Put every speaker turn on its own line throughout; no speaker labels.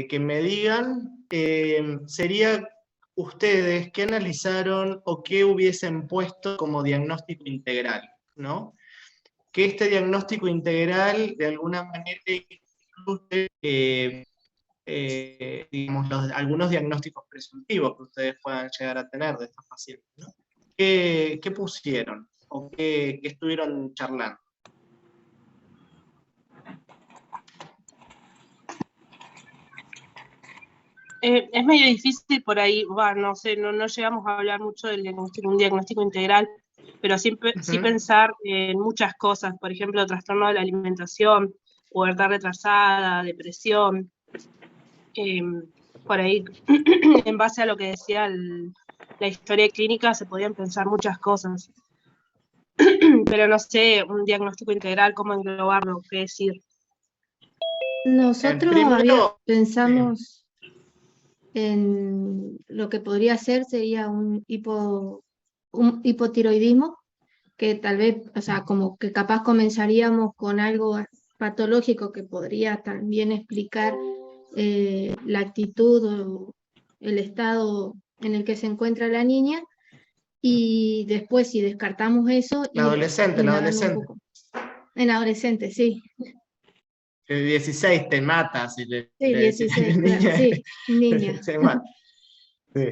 que me digan sería ustedes qué analizaron o qué hubiesen puesto como diagnóstico integral, ¿no? Que este diagnóstico integral de alguna manera incluye digamos, algunos diagnósticos presuntivos que ustedes puedan llegar a tener de estos pacientes, ¿no? ¿Qué pusieron o qué estuvieron charlando?
Es medio difícil por ahí, no sé, no llegamos a hablar mucho del diagnóstico, un diagnóstico integral, pero sí pensar en muchas cosas, por ejemplo, trastorno de la alimentación, pubertad retrasada, depresión, por ahí, en base a lo que decía la historia clínica, se podían pensar muchas cosas, pero no sé, un diagnóstico integral, cómo englobarlo, qué decir.
Nosotros
Primero,
pensamos en lo que podría ser sería un hipotiroidismo, que tal vez, o sea, como que capaz comenzaríamos con algo patológico que podría también explicar la actitud o el estado en el que se encuentra la niña, y después si descartamos eso,
la adolescente.
un poco. En adolescente, sí.
16 te mata si le
16,
niña,
claro, sí, niña.
se mata. Sí.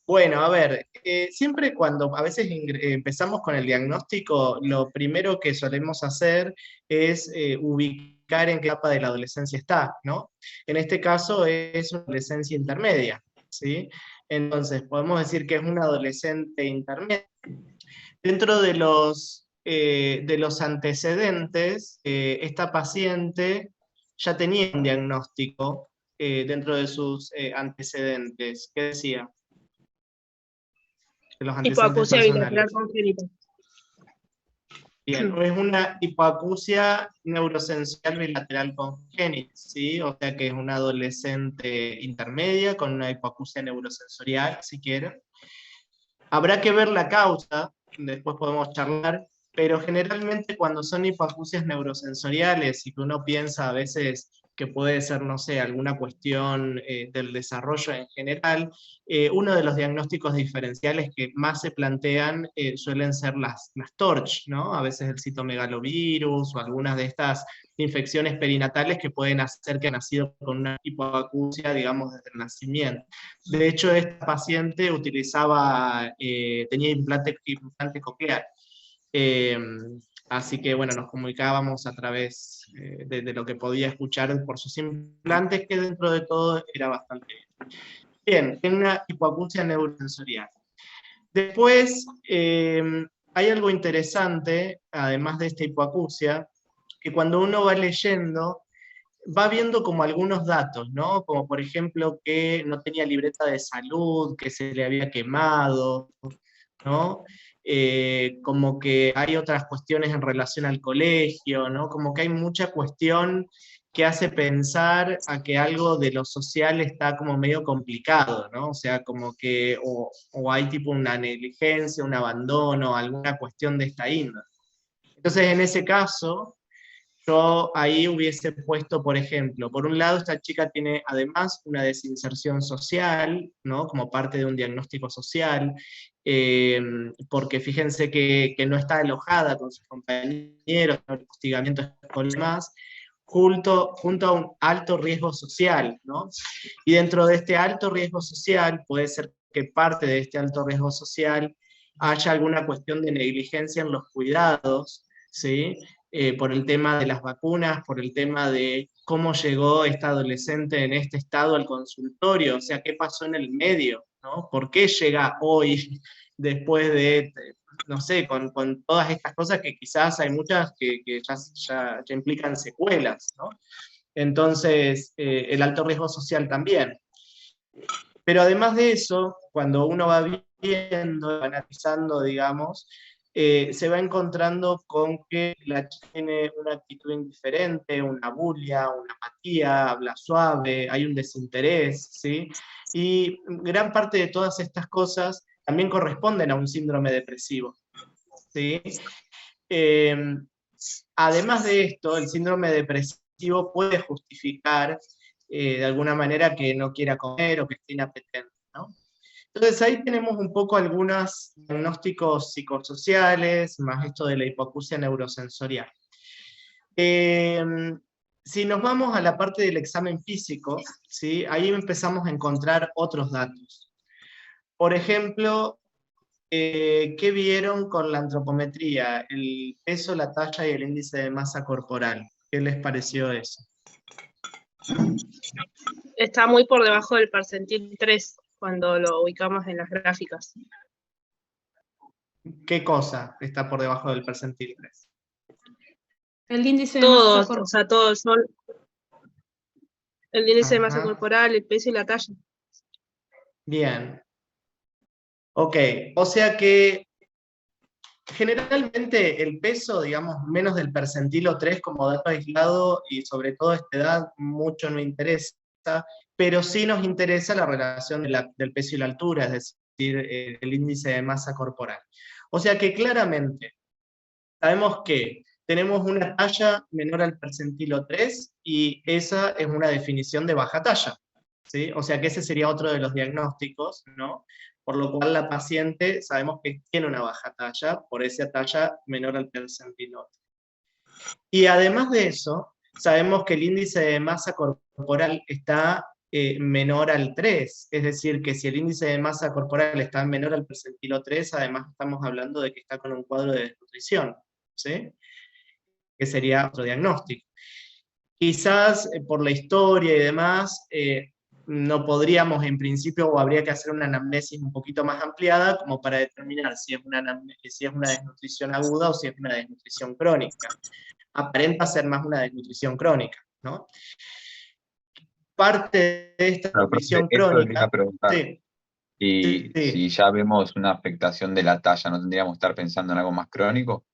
Bueno, a ver, siempre cuando a veces empezamos con el diagnóstico, lo primero que solemos hacer es ubicar en qué etapa de la adolescencia está, ¿no? En este caso es una adolescencia intermedia, ¿sí? Entonces, podemos decir que es una adolescente intermedia. Dentro de los antecedentes, esta paciente ya tenía un diagnóstico dentro de sus antecedentes. ¿Qué decía? De los antecedentes
Hipoacusia bilateral
personales.
congénita.
Bien, es una hipoacusia neurosensorial bilateral congénita, ¿sí? O sea que es una adolescente intermedia con una hipoacusia neurosensorial, si quieren. Habrá que ver la causa, después podemos charlar, pero generalmente cuando son hipoacusias neurosensoriales y que uno piensa a veces que puede ser, no sé, alguna cuestión del desarrollo en general, uno de los diagnósticos diferenciales que más se plantean suelen ser las TORCH, ¿no? A veces el citomegalovirus o algunas de estas infecciones perinatales que pueden hacer que ha nacido con una hipoacusia, digamos, desde el nacimiento. De hecho, esta paciente tenía implante coclear. Así que, bueno, nos comunicábamos a través de lo que podía escuchar por sus implantes, que dentro de todo era bastante bien. Bien, tiene una hipoacusia neurosensorial. Después, hay algo interesante, además de esta hipoacusia, que cuando uno va leyendo, va viendo como algunos datos, ¿no? Como por ejemplo que no tenía libreta de salud, que se le había quemado, ¿no? Como que hay otras cuestiones en relación al colegio, ¿no? Como que hay mucha cuestión que hace pensar a que algo de lo social está como medio complicado, ¿no? O sea, como que o hay tipo una negligencia, un abandono, alguna cuestión de esta índole. Entonces, en ese caso, yo ahí hubiese puesto, por ejemplo, por un lado, esta chica tiene además una desinserción social, ¿no? Como parte de un diagnóstico social, porque fíjense que no está alojada con sus compañeros, no hay hostigamiento escolar y más, junto a un alto riesgo social, ¿no? Y dentro de este alto riesgo social, puede ser que parte de este alto riesgo social haya alguna cuestión de negligencia en los cuidados, ¿sí? Por el tema de las vacunas, por el tema de cómo llegó esta adolescente en este estado al consultorio, o sea, qué pasó en el medio, ¿no? ¿Por qué llega hoy después de, no sé, con todas estas cosas que quizás hay muchas que ya implican secuelas, ¿no? Entonces, el alto riesgo social también. Pero además de eso, cuando uno va viendo, analizando, digamos, se va encontrando con que la chica tiene una actitud indiferente, una bulia, una apatía, habla suave, hay un desinterés, ¿sí? Y gran parte de todas estas cosas también corresponden a un síndrome depresivo, ¿sí? Además de esto, el síndrome depresivo puede justificar de alguna manera que no quiera comer o que esté inapetente, ¿no? Entonces ahí tenemos un poco algunos diagnósticos psicosociales, más esto de la hipoacusia neurosensorial. Si nos vamos a la parte del examen físico, ¿sí? Ahí empezamos a encontrar otros datos. Por ejemplo, ¿qué vieron con la antropometría? El peso, la talla y el índice de masa corporal. ¿Qué les pareció eso?
Está muy por debajo del percentil 3 cuando lo ubicamos en las gráficas.
¿Qué cosa está por debajo del percentil 3?
El índice de masa corporal.
O sea, todos son el índice de masa
Ajá.
corporal, el peso y la talla.
Bien. Ok, o sea que generalmente el peso, digamos, menos del percentilo 3 como dato aislado, y sobre todo a esta edad, mucho no interesa, pero sí nos interesa la relación del peso y la altura, es decir, el índice de masa corporal. O sea que claramente sabemos que tenemos una talla menor al percentilo 3, y esa es una definición de baja talla, ¿sí? O sea que ese sería otro de los diagnósticos, ¿no? Por lo cual la paciente sabemos que tiene una baja talla, por esa talla menor al percentilo 3. Y además de eso, sabemos que el índice de masa corporal está menor al 3, es decir, que si el índice de masa corporal está menor al percentilo 3, además estamos hablando de que está con un cuadro de desnutrición, ¿sí? Que sería otro diagnóstico. Quizás por la historia y demás, no podríamos en principio, o habría que hacer una anamnesis un poquito más ampliada como para determinar si es una desnutrición aguda o si es una desnutrición crónica. Aparenta ser más una desnutrición crónica, ¿no? Parte de esta desnutrición
Eso le iba
crónica,
a preguntar.
sí,
Y
sí.
si ya vemos una afectación de la talla, ¿no tendríamos que estar pensando en algo más crónico?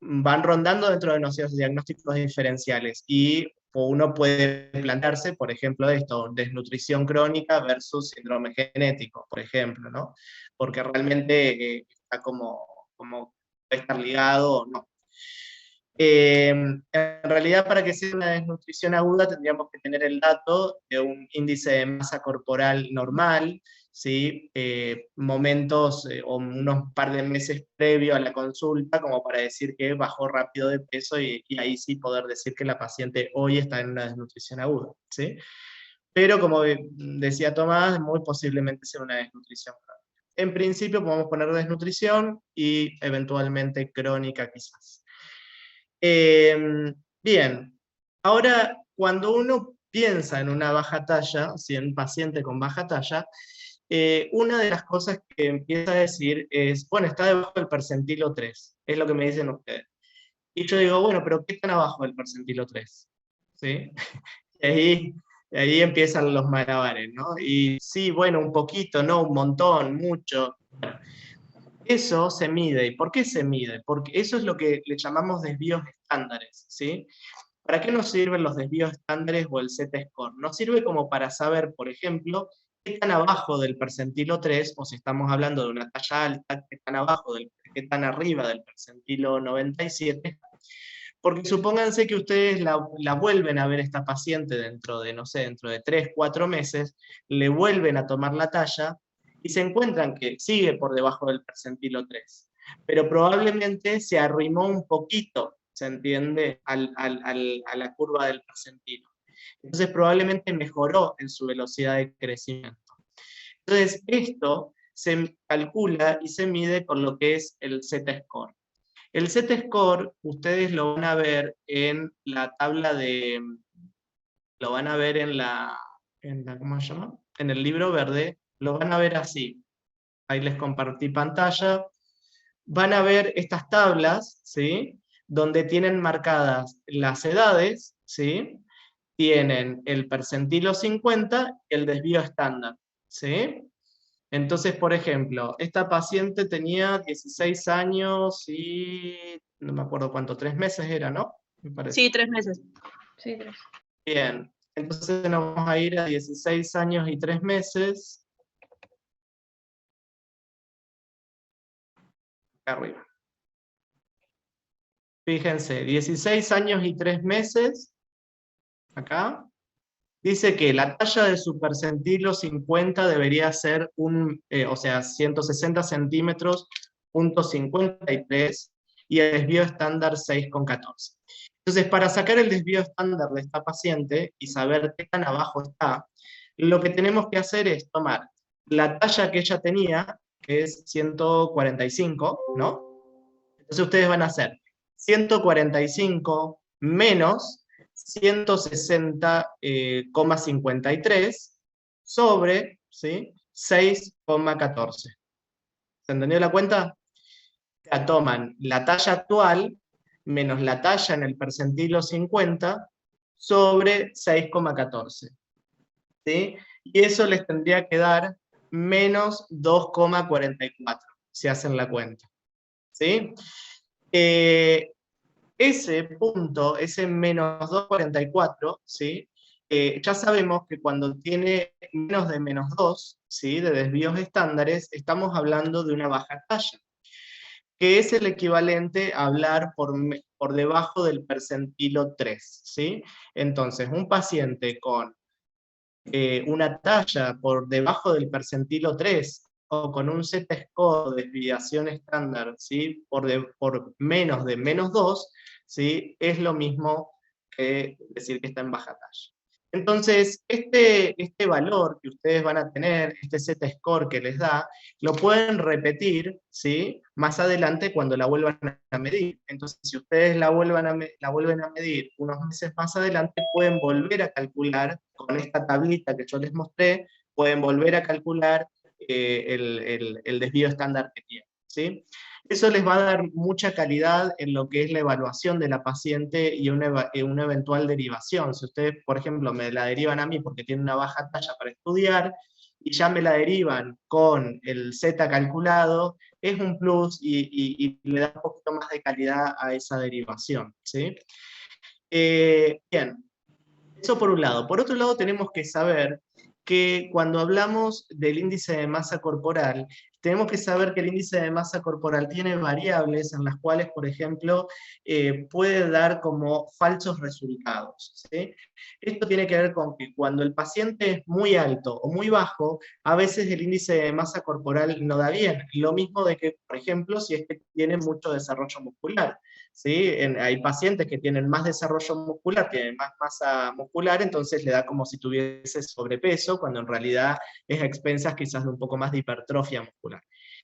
Van rondando dentro de los diagnósticos diferenciales, y uno puede plantearse, por ejemplo, esto, desnutrición crónica versus síndrome genético, por ejemplo, ¿no? Porque realmente está como puede estar ligado o no. En realidad, para que sea una desnutrición aguda, tendríamos que tener el dato de un índice de masa corporal normal, ¿sí? Momentos o unos par de meses previo a la consulta, como para decir que bajó rápido de peso, y ahí sí poder decir que la paciente hoy está en una desnutrición aguda, ¿sí? Pero como decía Tomás, muy posiblemente sea una desnutrición crónica. En principio podemos poner desnutrición y eventualmente crónica quizás. Bien, ahora cuando uno piensa en una baja talla, si en un paciente con baja talla, una de las cosas que empieza a decir es, bueno, está debajo del percentilo 3, es lo que me dicen ustedes. Y yo digo, bueno, pero ¿qué tan abajo del percentilo 3? ¿Sí? Y ahí empiezan los malabares, ¿no? Y sí, bueno, un poquito, no, un montón, mucho. Eso se mide. ¿Y por qué se mide? Porque eso es lo que le llamamos desvíos estándares, ¿sí? ¿Para qué nos sirven los desvíos estándares o el Z-score? Nos sirve como para saber, por ejemplo, qué tan abajo del percentilo 3, o si estamos hablando de una talla alta, qué tan arriba del percentilo 97, porque supónganse que ustedes la vuelven a ver esta paciente dentro de, no sé, dentro de 3, 4 meses, le vuelven a tomar la talla, y se encuentran que sigue por debajo del percentilo 3, pero probablemente se arrimó un poquito, ¿se entiende?, a la curva del percentilo. Entonces probablemente mejoró en su velocidad de crecimiento. Entonces esto se calcula y se mide con lo que es el Z-score. El Z-score ustedes lo van a ver en la tabla lo van a ver en la ¿cómo se llama? En el libro verde, lo van a ver así. Ahí les compartí pantalla. Van a ver estas tablas, ¿sí? Donde tienen marcadas las edades, ¿sí? Tienen el percentilo 50 y el desvío estándar, ¿sí? Entonces, por ejemplo, esta paciente tenía 16 años y no me acuerdo cuánto, 3 meses era, ¿no? Me parece.
Sí, 3 meses. Sí, 3.
Bien, entonces nos vamos a ir a 16 años y 3 meses. Acá arriba. Fíjense, 16 años y 3 meses, acá, dice que la talla de su percentilo 50 debería ser o sea, 160 centímetros, punto 53, y el desvío estándar 6,14. Entonces, para sacar el desvío estándar de esta paciente y saber qué tan abajo está, lo que tenemos que hacer es tomar la talla que ella tenía, que es 145, ¿no? Entonces ustedes van a hacer 145 menos 160,53 sobre, ¿sí?, 6,14. ¿Se entendió la cuenta? Ya toman la talla actual menos la talla en el percentilo 50 sobre 6,14. ¿Sí? Y eso les tendría que dar menos 2,44, si hacen la cuenta. ¿Sí? Ese punto, ese menos 2,44, ¿sí? Ya sabemos que cuando tiene menos de menos 2, ¿sí?, de desvíos estándares, estamos hablando de una baja talla, que es el equivalente a hablar por debajo del percentilo 3, ¿sí? Entonces, un paciente con una talla por debajo del percentilo 3, o con un Z-score de desviación estándar, ¿sí?, por menos de menos 2, ¿sí?, es lo mismo que decir que está en baja talla. Entonces, este valor que ustedes van a tener, este Z-score que les da, lo pueden repetir, ¿sí?, más adelante cuando la vuelvan a medir. Entonces, si ustedes la vuelven a medir unos meses más adelante, pueden volver a calcular, con esta tablita que yo les mostré, pueden volver a calcular el desvío estándar que tiene, ¿sí? Eso les va a dar mucha calidad en lo que es la evaluación de la paciente y una eventual derivación. Si ustedes, por ejemplo, me la derivan a mí porque tiene una baja talla para estudiar, y ya me la derivan con el Z calculado, es un plus y le da un poquito más de calidad a esa derivación, ¿sí? Bien, eso por un lado. Por otro lado, tenemos que saber que cuando hablamos del índice de masa corporal, tenemos que saber que el índice de masa corporal tiene variables en las cuales, por ejemplo, puede dar como falsos resultados, ¿sí? Esto tiene que ver con que cuando el paciente es muy alto o muy bajo, a veces el índice de masa corporal no da bien. Lo mismo de que, por ejemplo, si es que tiene mucho desarrollo muscular, ¿sí? Hay pacientes que tienen más desarrollo muscular, tienen más masa muscular, entonces le da como si tuviese sobrepeso, cuando en realidad es a expensas quizás de un poco más de hipertrofia muscular.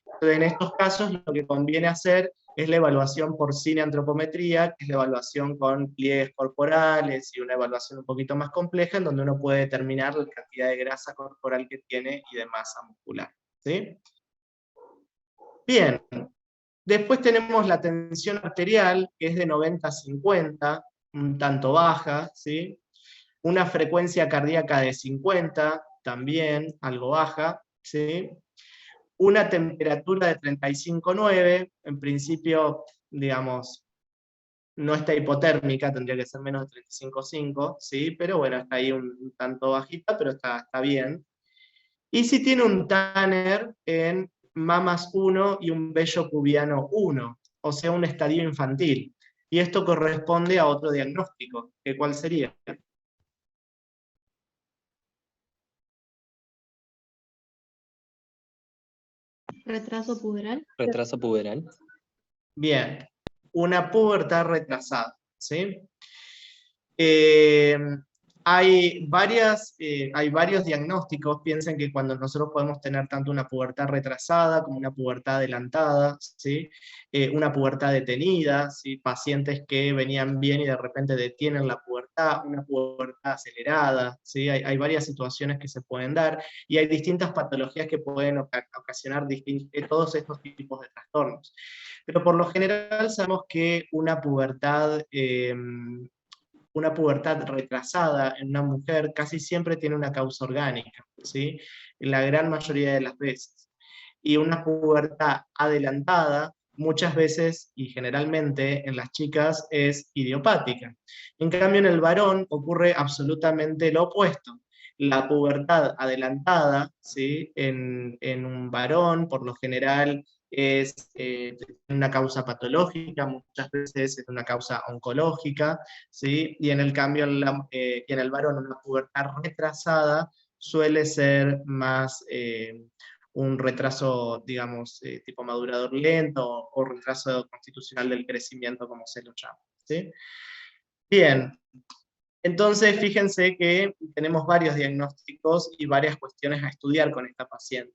Entonces, en estos casos lo que conviene hacer es la evaluación por cineantropometría, que es la evaluación con pliegues corporales y una evaluación un poquito más compleja, en donde uno puede determinar la cantidad de grasa corporal que tiene y de masa muscular, ¿sí? Bien. Después tenemos la tensión arterial, que es de 90 a 50, un tanto baja, ¿sí? Una frecuencia cardíaca de 50, también algo baja, ¿sí? Una temperatura de 35,9, en principio, digamos, no está hipotérmica, tendría que ser menos de 35,5, ¿sí? Pero bueno, está ahí un tanto bajita, pero está bien. Y si tiene un Tanner en mamas 1 y un vello pubiano 1, o sea, un estadio infantil. Y esto corresponde a otro diagnóstico, que ¿cuál sería?
Retraso puberal.
Retraso puberal.
Bien, una pubertad retrasada, ¿sí? Hay varios diagnósticos. Piensen que cuando nosotros podemos tener tanto una pubertad retrasada como una pubertad adelantada, ¿sí? Una pubertad detenida, ¿sí? Pacientes que venían bien y de repente detienen la pubertad, una pubertad acelerada, ¿sí? Hay varias situaciones que se pueden dar y hay distintas patologías que pueden ocasionar todos estos tipos de trastornos. Pero por lo general sabemos que una pubertad una pubertad retrasada en una mujer casi siempre tiene una causa orgánica, ¿sí? En la gran mayoría de las veces. Y una pubertad adelantada muchas veces y generalmente en las chicas es idiopática. En cambio en el varón ocurre absolutamente lo opuesto. La pubertad adelantada, ¿sí? En un varón por lo general es una causa patológica, muchas veces es una causa oncológica, ¿sí? Y en el cambio en el varón una pubertad retrasada suele ser más un retraso, digamos, tipo madurador lento o retraso constitucional del crecimiento, como se lo llama, ¿sí? Bien, entonces fíjense que tenemos varios diagnósticos y varias cuestiones a estudiar con esta paciente.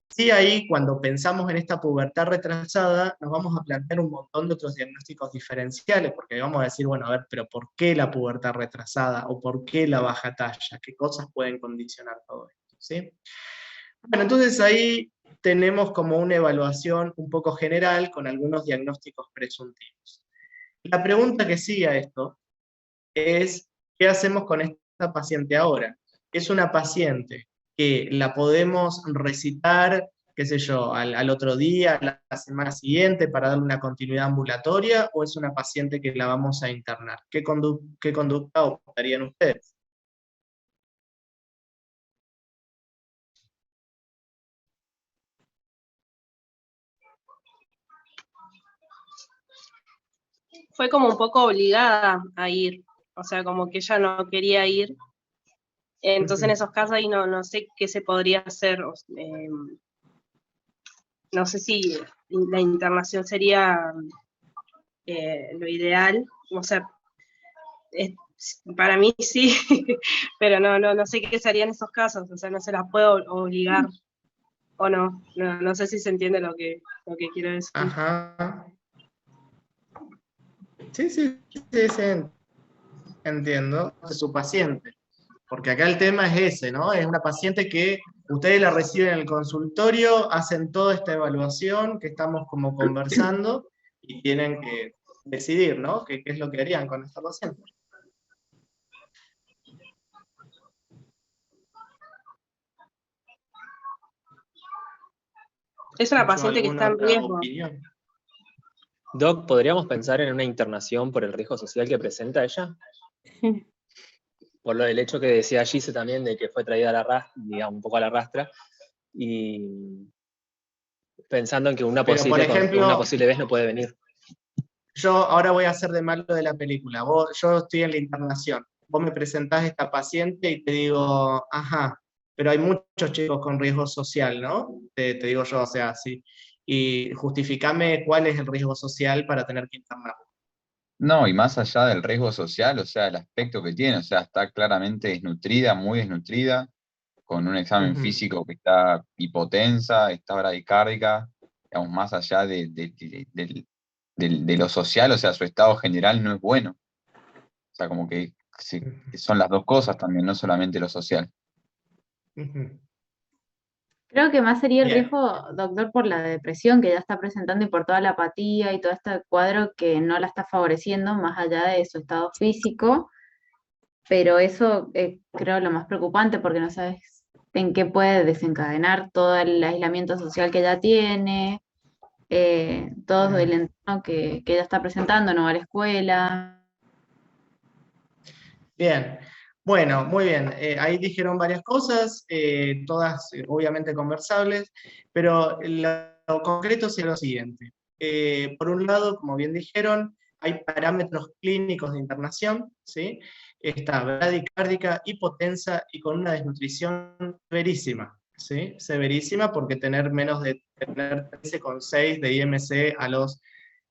Sí, ahí cuando pensamos en esta pubertad retrasada, nos vamos a plantear un montón de otros diagnósticos diferenciales, porque vamos a decir, bueno, a ver, pero ¿por qué la pubertad retrasada? ¿O por qué la baja talla? ¿Qué cosas pueden condicionar todo esto? ¿Sí? Bueno, entonces ahí tenemos como una evaluación un poco general con algunos diagnósticos presuntivos. La pregunta que sigue a esto es, ¿qué hacemos con esta paciente ahora? Es una paciente que la podemos recitar, qué sé yo, al otro día, la semana siguiente, para darle una continuidad ambulatoria, o es una paciente que la vamos a internar. ¿Qué conducta optarían ustedes?
Fue como un poco obligada a ir, o sea, como que ella no quería ir. Entonces en esos casos ahí no sé qué se podría hacer. No sé si la internación sería lo ideal, o sea, para mí sí, pero no sé qué se haría en esos casos, o sea, no se las puedo obligar, o no sé si se entiende lo que quiero decir.
Ajá. Sí, entiendo. Es su paciente. Porque acá el tema es ese, ¿no? Es una paciente que ustedes la reciben en el consultorio, hacen toda esta evaluación que estamos como conversando y tienen que decidir, ¿no? ¿Qué es lo que harían con esta paciente?
Es una
¿Escuchó
paciente que está
alguna
en
otra
riesgo.
opinión?
Doc, ¿podríamos pensar en una internación por el riesgo social que presenta ella? Por lo del hecho que decía Gise también, de que fue traída a la rastra, digamos, un poco a la rastra, y pensando en que una
Pero, por ejemplo,
posible vez no puede venir.
yo ahora voy a hacer de malo de la película. Yo estoy en la internación. Vos me presentás a esta paciente y te digo, ajá, pero hay muchos chicos con riesgo social, ¿no? Te digo yo, o sea, sí. Y justificame cuál es el riesgo social para tener que internar.
No, y más allá del riesgo social, o sea, el aspecto que tiene, o sea, está claramente desnutrida, muy desnutrida, con un examen físico que está hipotensa, está bradicárdica, digamos, más allá de lo social, o sea, su estado general no es bueno. O sea, como que son las dos cosas también, no solamente lo social.
Creo que más sería el
Bien.
riesgo, doctor, por la depresión que ya está presentando y por toda la apatía y todo este cuadro que no la está favoreciendo, más allá de su estado físico. Pero eso creo lo más preocupante porque no sabes en qué puede desencadenar todo el aislamiento social que ella tiene, todo el entorno que ella está presentando, no va a la escuela.
Bien, bueno, muy bien. Ahí dijeron varias cosas, todas obviamente conversables, pero lo concreto sería lo siguiente. Por un lado, como bien dijeron, hay parámetros clínicos de internación, ¿sí? Está bradicárdica, hipotensa y con una desnutrición severísima, ¿sí? Severísima porque tener menos de tener 13,6 de IMC a los,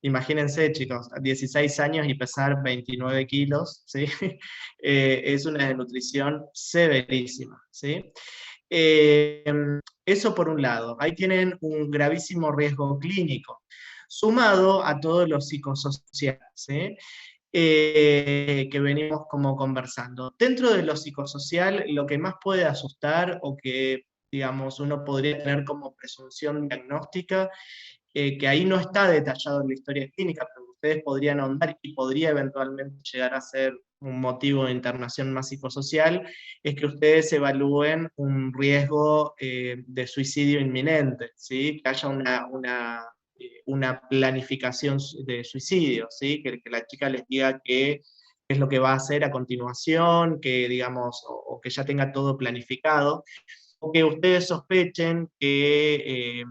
imagínense chicos, 16 años y pesar 29 kilos, ¿sí? Es una desnutrición severísima, ¿sí? Eso por un lado, ahí tienen un gravísimo riesgo clínico, sumado a todos los psicosociales, ¿sí? Que venimos como conversando. Dentro de lo psicosocial, lo que más puede asustar o que, digamos, uno podría tener como presunción diagnóstica, que ahí no está detallado en la historia clínica, pero ustedes podrían ahondar y podría eventualmente llegar a ser un motivo de internación más psicosocial, es que ustedes evalúen un riesgo de suicidio inminente, ¿sí? Que haya una planificación de suicidio, ¿sí? Que la chica les diga qué es lo que va a hacer a continuación, que digamos, o que ya tenga todo planificado, o que ustedes sospechen que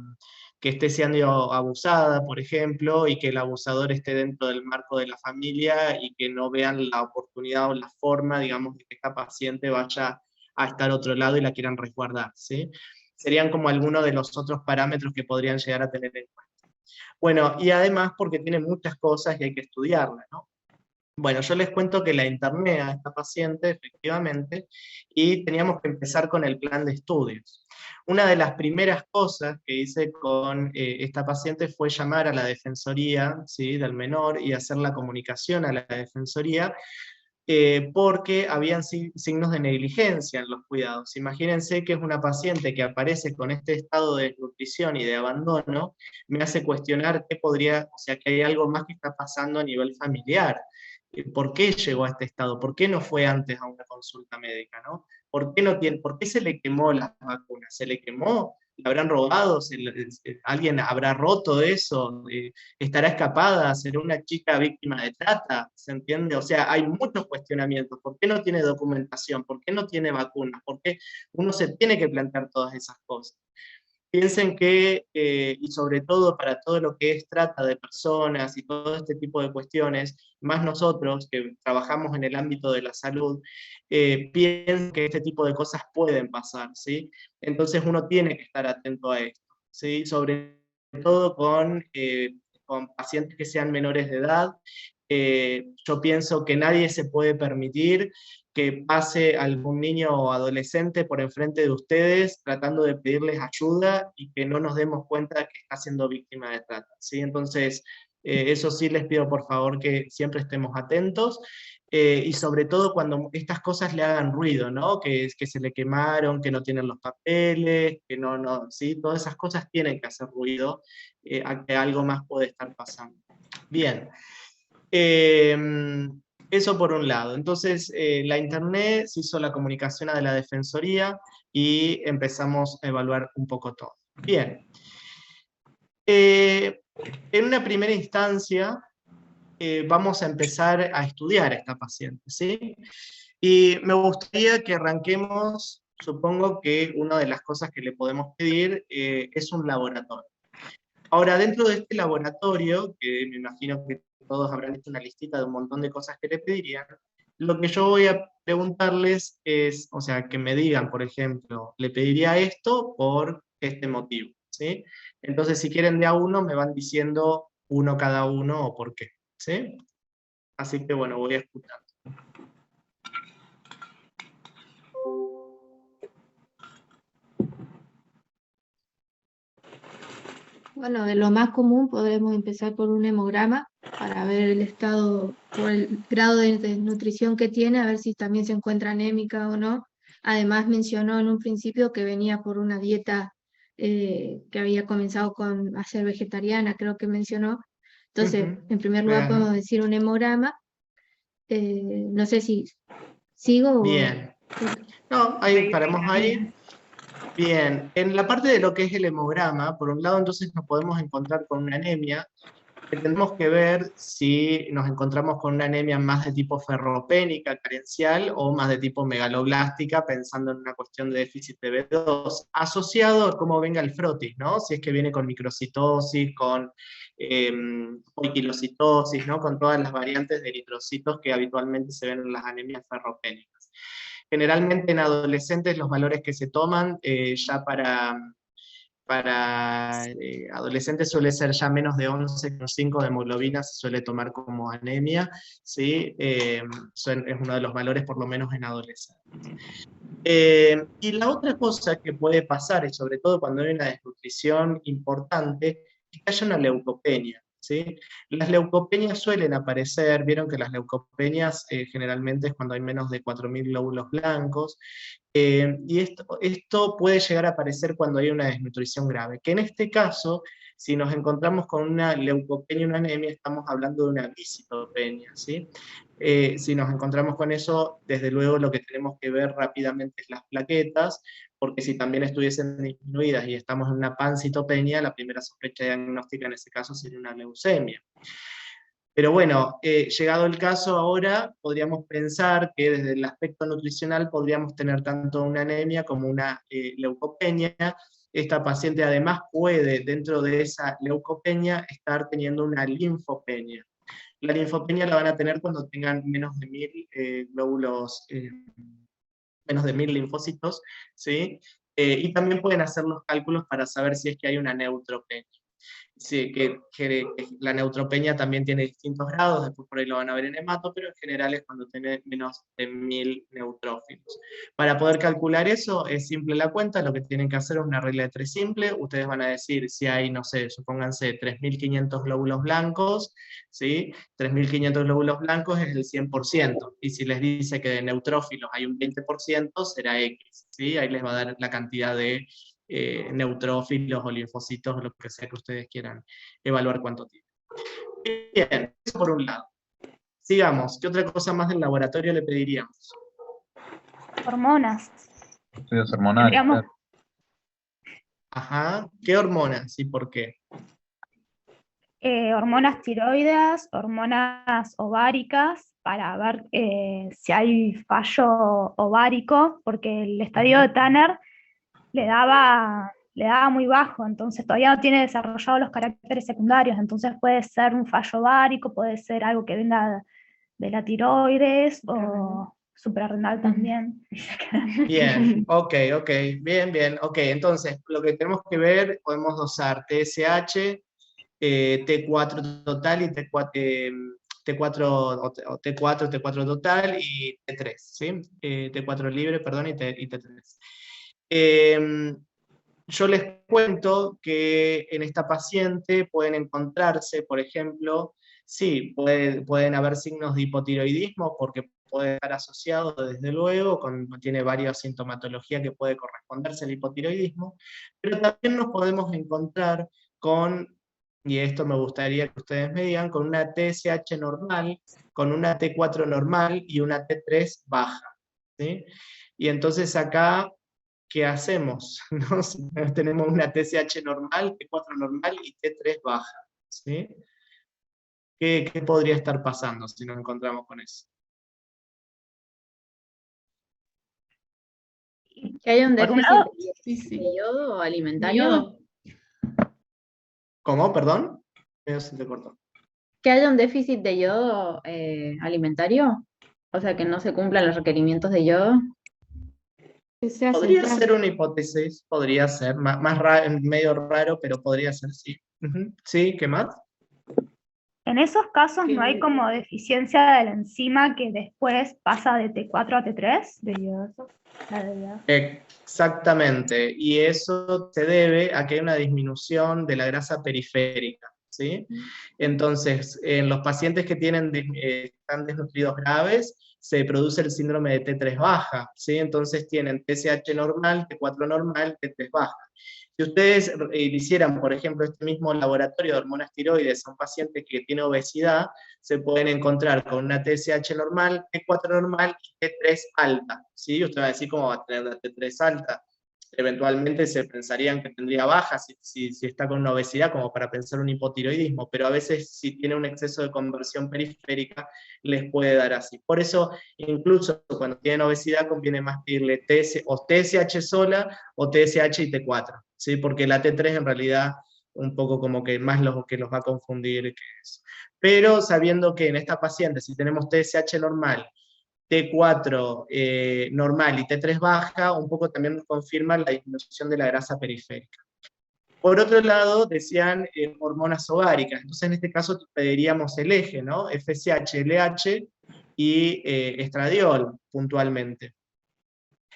esté siendo abusada, por ejemplo, y que el abusador esté dentro del marco de la familia y que no vean la oportunidad o la forma, digamos, de que esta paciente vaya a estar a otro lado y la quieran resguardar, ¿sí? Serían como algunos de los otros parámetros que podrían llegar a tener en cuenta. Bueno, y además porque tiene muchas cosas y hay que estudiarlas, ¿no? Bueno, yo les cuento que la interné a esta paciente, efectivamente, y teníamos que empezar con el plan de estudios. Una de las primeras cosas que hice con esta paciente fue llamar a la defensoría, ¿sí?, del menor y hacer la comunicación a la defensoría, porque habían signos de negligencia en los cuidados. Imagínense que es una paciente que aparece con este estado de desnutrición y de abandono, me hace cuestionar qué podría, o sea, que hay algo más que está pasando a nivel familiar. ¿Por qué llegó a este estado? ¿Por qué no fue antes a una consulta médica, ¿no? ¿Por qué se le quemó las vacunas? ¿Se le quemó? ¿Le habrán robado? ¿Alguien habrá roto eso? ¿Estará escapada? ¿Será una chica víctima de trata? ¿Se entiende? O sea, hay muchos cuestionamientos. ¿Por qué no tiene documentación? ¿Por qué no tiene vacunas? ¿Por qué uno se tiene que plantear todas esas cosas? Piensen que, y sobre todo para todo lo que es trata de personas y todo este tipo de cuestiones, más nosotros que trabajamos en el ámbito de la salud, piensen que este tipo de cosas pueden pasar, ¿sí? Entonces uno tiene que estar atento a esto, ¿sí? Sobre todo con pacientes que sean menores de edad. Yo pienso que nadie se puede permitir que pase algún niño o adolescente por enfrente de ustedes tratando de pedirles ayuda y que no nos demos cuenta de que está siendo víctima de trata, ¿sí? Entonces, eso sí les pido por favor que siempre estemos atentos, y sobre todo cuando estas cosas le hagan ruido, ¿no? Que se le quemaron, que no tienen los papeles, que ¿sí? Todas esas cosas tienen que hacer ruido, a que algo más puede estar pasando. Bien. Eso por un lado. Entonces, la internet se hizo la comunicación a la defensoría y empezamos a evaluar un poco todo. Bien. En una primera instancia, vamos a empezar a estudiar a esta paciente, ¿sí? Y me gustaría que arranquemos, supongo que una de las cosas que le podemos pedir es un laboratorio. Ahora, dentro de este laboratorio, que me imagino que todos habrán hecho una listita de un montón de cosas que le pedirían, lo que yo voy a preguntarles es, o sea, que me digan, por ejemplo, le pediría esto por este motivo, ¿sí? Entonces, si quieren de a uno, me van diciendo uno cada uno o por qué, ¿sí? Así que bueno, voy a escuchar.
Bueno, de lo más común podremos empezar por un hemograma para ver el estado o el grado de desnutrición que tiene, a ver si también se encuentra anémica o no. Además mencionó en un principio que venía por una dieta que había comenzado a ser vegetariana, creo que mencionó. Entonces, en primer lugar podemos decir un hemograma. No sé si sigo.
Bien. No, ahí paramos ahí. Bien, en la parte de lo que es el hemograma, por un lado entonces nos podemos encontrar con una anemia, que tenemos que ver si nos encontramos con una anemia más de tipo ferropénica, carencial, o más de tipo megaloblástica, pensando en una cuestión de déficit de B2, asociado a cómo venga el frotis, ¿no? Si es que viene con microcitosis, con poiquilocitosis, ¿no? Con todas las variantes de eritrocitos que habitualmente se ven en las anemias ferropénicas. Generalmente en adolescentes los valores que se toman ya para adolescentes suele ser ya menos de 11,5 de hemoglobina, se suele tomar como anemia, ¿sí? Es uno de los valores por lo menos en adolescentes. Y la otra cosa que puede pasar, y sobre todo cuando hay una desnutrición importante, es que haya una leucopenia. ¿Sí? Las leucopenias suelen aparecer, vieron que las leucopenias generalmente es cuando hay menos de 4.000 glóbulos blancos, y esto puede llegar a aparecer cuando hay una desnutrición grave, que en este caso Si nos encontramos con una leucopenia, una anemia, estamos hablando de una visitopenia, ¿sí? Si nos encontramos con eso, desde luego lo que tenemos que ver rápidamente es las plaquetas, porque si también estuviesen disminuidas y estamos en una pancitopenia, la primera sospecha diagnóstica en ese caso sería una leucemia. Pero bueno, llegado el caso ahora, podríamos pensar que desde el aspecto nutricional podríamos tener tanto una anemia como una leucopenia. Esta paciente además puede, dentro de esa leucopenia, estar teniendo una linfopenia. La linfopenia la van a tener cuando tengan menos de 1000 glóbulos, menos de 1000 linfocitos, ¿sí? Y también pueden hacer los cálculos para saber si es que hay una neutropenia. Sí, que la neutropenia también tiene distintos grados, después por ahí lo van a ver en hemato, pero en general es cuando tiene menos de 1000 neutrófilos. Para poder calcular eso, es simple la cuenta, lo que tienen que hacer es una regla de 3 simple, ustedes van a decir si hay, no sé, supónganse 3500 glóbulos blancos, ¿sí? 3500 glóbulos blancos es el 100%, y si les dice que de neutrófilos hay un 20%, será X, ¿sí? Ahí les va a dar la cantidad de neutrófilos o linfocitos, o lo que sea que ustedes quieran evaluar cuánto tiene. Bien, eso por un lado. Sigamos, ¿qué otra cosa más del laboratorio le pediríamos?
Hormonas.
Estudios hormonales,
Tendríamos-
claro.
Ajá, ¿qué hormonas y por qué?
Hormonas tiroideas, hormonas ováricas, para ver si hay fallo ovárico, porque el estadio de Tanner le daba muy bajo, entonces todavía no tiene desarrollados los caracteres secundarios, entonces puede ser un fallo ovárico, puede ser algo que venga de la tiroides o suprarrenal también.
Bien, ok, bien, ok, entonces lo que tenemos que ver, podemos dosar TSH, T4 total y T4, o T4, T4 total y T3, ¿sí? T4 libre, perdón, y T3. Yo les cuento que en esta paciente pueden encontrarse, por ejemplo, sí, pueden haber signos de hipotiroidismo, porque puede estar asociado, desde luego, tiene varias sintomatologías que puede corresponderse al hipotiroidismo, pero también nos podemos encontrar con, y esto me gustaría que ustedes me digan, con una TSH normal, con una T4 normal y una T3 baja, ¿sí? Y entonces acá, ¿qué hacemos? ¿No? Si tenemos una TSH normal, T4 normal y T3 baja, ¿sí? ¿Qué podría estar pasando si nos encontramos con eso?
Que haya un
Por un
déficit
lado,
de yodo alimentario.
Yodo.
¿Cómo? ¿Perdón? Se te cortó.
Que haya un déficit de yodo alimentario. O sea, que no se cumplan los requerimientos de yodo.
Que sea
Podría
central.
ser una hipótesis, podría ser, medio raro, pero podría ser, sí. Ujú. ¿Sí? ¿Qué más?
en esos casos no hay
Que-
como deficiencia de la enzima que después pasa de T4 a T3, de iodoso, la de-
Exactamente, y eso se debe a que hay una disminución de la grasa periférica, ¿sí? Entonces, en los pacientes que están desnutridos graves, se produce el síndrome de T3 baja, ¿sí? Entonces tienen TSH normal, T4 normal, T3 baja. Si ustedes hicieran, por ejemplo, este mismo laboratorio de hormonas tiroides a un paciente que tiene obesidad, se pueden encontrar con una TSH normal, T4 normal y T3 alta, ¿sí? Usted va a decir, ¿cómo va a tener la T3 alta? Eventualmente se pensarían que tendría baja si está con una obesidad, como para pensar un hipotiroidismo, pero a veces si tiene un exceso de conversión periférica, les puede dar así. Por eso, incluso cuando tienen obesidad, conviene más pedirle o TSH sola o TSH y T4, ¿sí? Porque la T3 en realidad un poco como que más que los va a confundir que eso. Pero sabiendo que en esta paciente, si tenemos TSH normal, T4 normal y T3 baja, un poco también nos confirma la disminución de la grasa periférica. Por otro lado, decían hormonas ováricas, entonces en este caso pediríamos el eje, ¿no? FSH, LH y estradiol, puntualmente.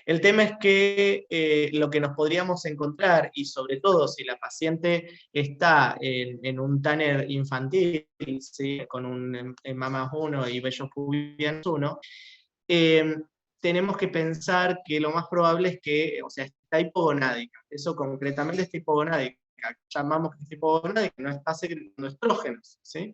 El tema es que lo que nos podríamos encontrar, y sobre todo si la paciente está en un Tanner infantil, ¿sí? Con un mamas 1 y vellos pubianos 1, tenemos que pensar que lo más probable es que, o sea, está hipogonádica, eso concretamente está hipogonádica. hipogonádica, que llamamos que es hipogonádica, no está secretando estrógenos, ¿sí?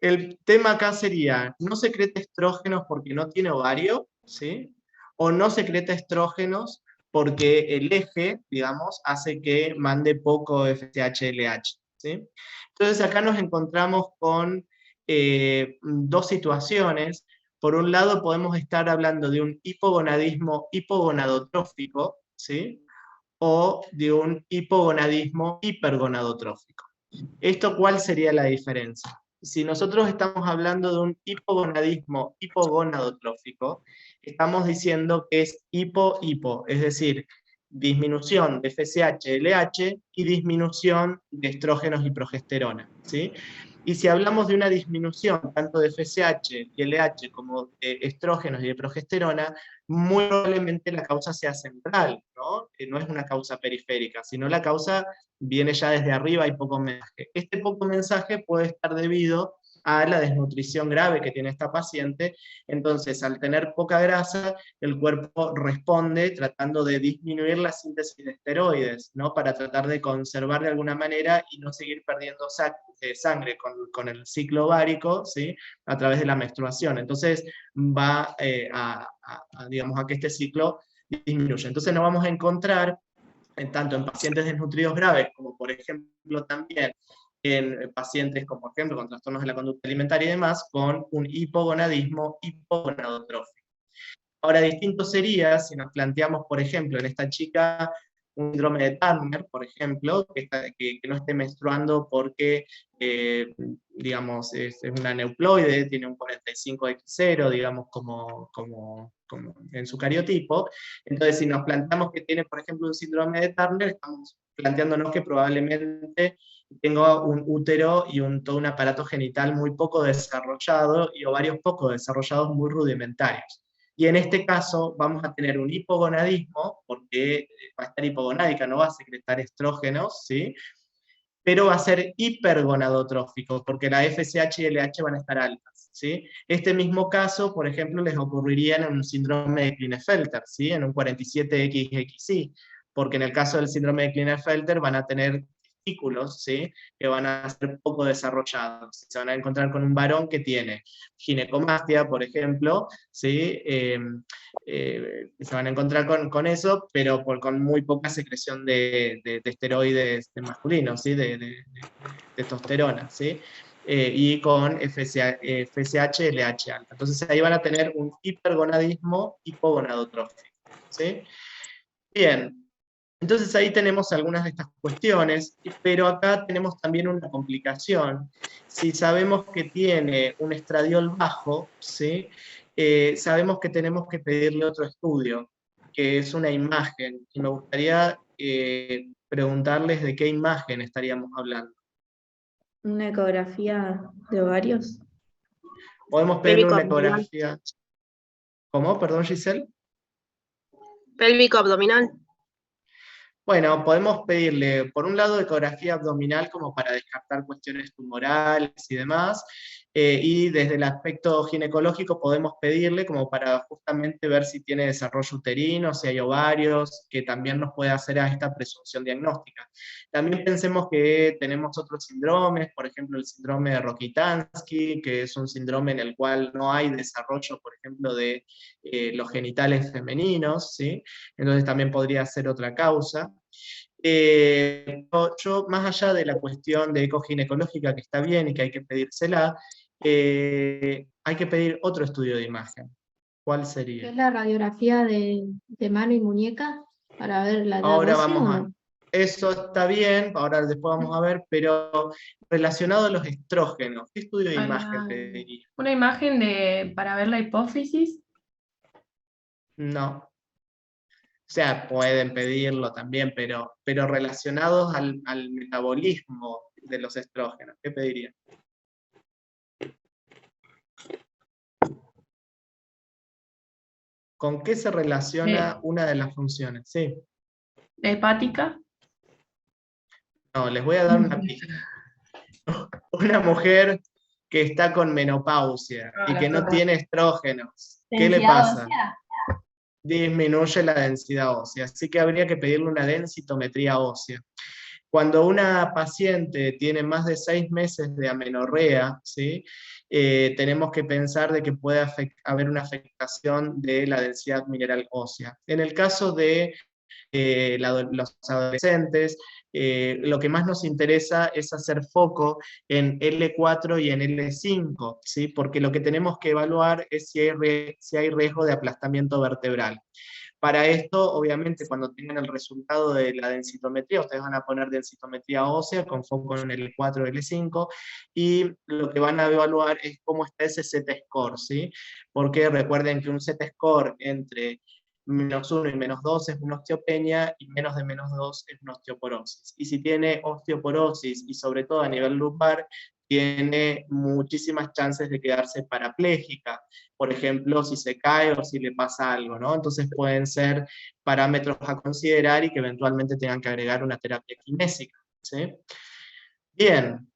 El tema acá sería, no secreta estrógenos porque no tiene ovario, ¿sí? O no secreta estrógenos porque el eje, digamos, hace que mande poco FSH-LH, ¿sí? Entonces acá nos encontramos con dos situaciones. Por un lado podemos estar hablando de un hipogonadismo hipogonadotrófico, ¿sí? O de un hipogonadismo hipergonadotrófico. ¿Esto cuál sería la diferencia? Si nosotros estamos hablando de un hipogonadismo hipogonadotrófico, estamos diciendo que es hipo-hipo, es decir, disminución de FSH-LH y disminución de estrógenos y progesterona, ¿sí? Y si hablamos de una disminución tanto de FSH y LH como de estrógenos y de progesterona, muy probablemente la causa sea central, ¿no? No es una causa periférica, sino la causa viene ya desde arriba, hay poco mensaje. Este poco mensaje puede estar debido a la desnutrición grave que tiene esta paciente, entonces al tener poca grasa, el cuerpo responde tratando de disminuir la síntesis de esteroides, ¿no? Para tratar de conservar de alguna manera y no seguir perdiendo sangre con el ciclo ovárico, ¿sí? A través de la menstruación. Entonces va digamos, a que este ciclo disminuya. Entonces nos vamos a encontrar tanto en pacientes desnutridos graves, como por ejemplo también en pacientes como por ejemplo con trastornos de la conducta alimentaria y demás, con un hipogonadismo hipogonadotrófico. Ahora, distinto sería si nos planteamos, por ejemplo, en esta chica un síndrome de Turner, por ejemplo, que no esté menstruando porque, digamos, es una neuploide, tiene un 45X0, digamos, como en su cariotipo. Entonces, si nos planteamos que tiene, por ejemplo, un síndrome de Turner, estamos planteándonos que probablemente tenga un útero y todo un aparato genital muy poco desarrollado y ovarios poco desarrollados, muy rudimentarios. Y en este caso vamos a tener un hipogonadismo, porque va a estar hipogonádica, no va a secretar estrógenos, ¿sí? Pero va a ser hipergonadotrófico, porque la FSH y LH van a estar altas, ¿sí? Este mismo caso, por ejemplo, les ocurriría en un síndrome de Klinefelter, ¿sí? En un 47XXI, porque en el caso del síndrome de Klinefelter van a tener testículos, ¿sí? Que van a ser poco desarrollados. Se van a encontrar con un varón que tiene ginecomastia, por ejemplo, ¿sí? Se van a encontrar con eso, pero con muy poca secreción de esteroides masculinos, ¿sí? De testosterona, ¿sí? Y con FSH, LH alta. Entonces ahí van a tener un hipergonadismo hipogonadotrófico, ¿sí? Bien. Entonces ahí tenemos algunas de estas cuestiones, pero acá tenemos también una complicación. Si sabemos que tiene un estradiol bajo, ¿sí? Sabemos que tenemos que pedirle otro estudio, que es una imagen, y me gustaría preguntarles de qué imagen estaríamos hablando.
¿Una ecografía de ovarios?
Podemos pedirle una ecografía. ¿Cómo? Perdón, Giselle.
Pélvico abdominal.
Bueno, podemos pedirle, por un lado, ecografía abdominal como para descartar cuestiones tumorales y demás, y desde el aspecto ginecológico podemos pedirle como para justamente ver si tiene desarrollo uterino, si hay ovarios, que también nos puede hacer a esta presunción diagnóstica. También pensemos que tenemos otros síndromes, por ejemplo el síndrome de Rokitansky, que es un síndrome en el cual no hay desarrollo, por ejemplo, de los genitales femeninos, ¿sí? Entonces también podría ser otra causa. Yo, más allá de la cuestión de ecoginecológica, que está bien y que hay que pedírsela, hay que pedir otro estudio de imagen. ¿Cuál sería?
¿Qué es la radiografía de mano y muñeca? Para ver la edad
Ahora
ósea,
vamos
¿o
a...
no?
Eso está bien, ahora después vamos a ver, pero relacionado a los estrógenos, ¿qué estudio de imagen pediría?
Una imagen para ver la hipófisis.
No. O sea, pueden pedirlo también, pero relacionados al metabolismo de los estrógenos, ¿qué pedirían? ¿Con qué se relaciona una de las funciones? Sí.
¿La hepática?
No, les voy a dar una pista. Una mujer que está con menopausia y que no tiene estrógenos, ¿qué le pasa? Disminuye la densidad ósea, así que habría que pedirle una densitometría ósea. Cuando una paciente tiene más de 6 meses de amenorrea, ¿sí? Tenemos que pensar de que puede haber una afectación de la densidad mineral ósea. En el caso de los adolescentes, lo que más nos interesa es hacer foco en L4 y en L5, ¿sí? Porque lo que tenemos que evaluar es si hay riesgo de aplastamiento vertebral. Para esto, obviamente, cuando tengan el resultado de la densitometría, ustedes van a poner densitometría ósea con foco en el L4 y L5, y lo que van a evaluar es cómo está ese Z-score, ¿sí? Porque recuerden que un Z-score entre -1 y -2 es una osteopenia, y menos de -2 es una osteoporosis. Y si tiene osteoporosis, y sobre todo a nivel lumbar, tiene muchísimas chances de quedarse parapléjica, por ejemplo, si se cae o si le pasa algo, ¿no? Entonces pueden ser parámetros a considerar y que eventualmente tengan que agregar una terapia kinésica, ¿sí? Bien,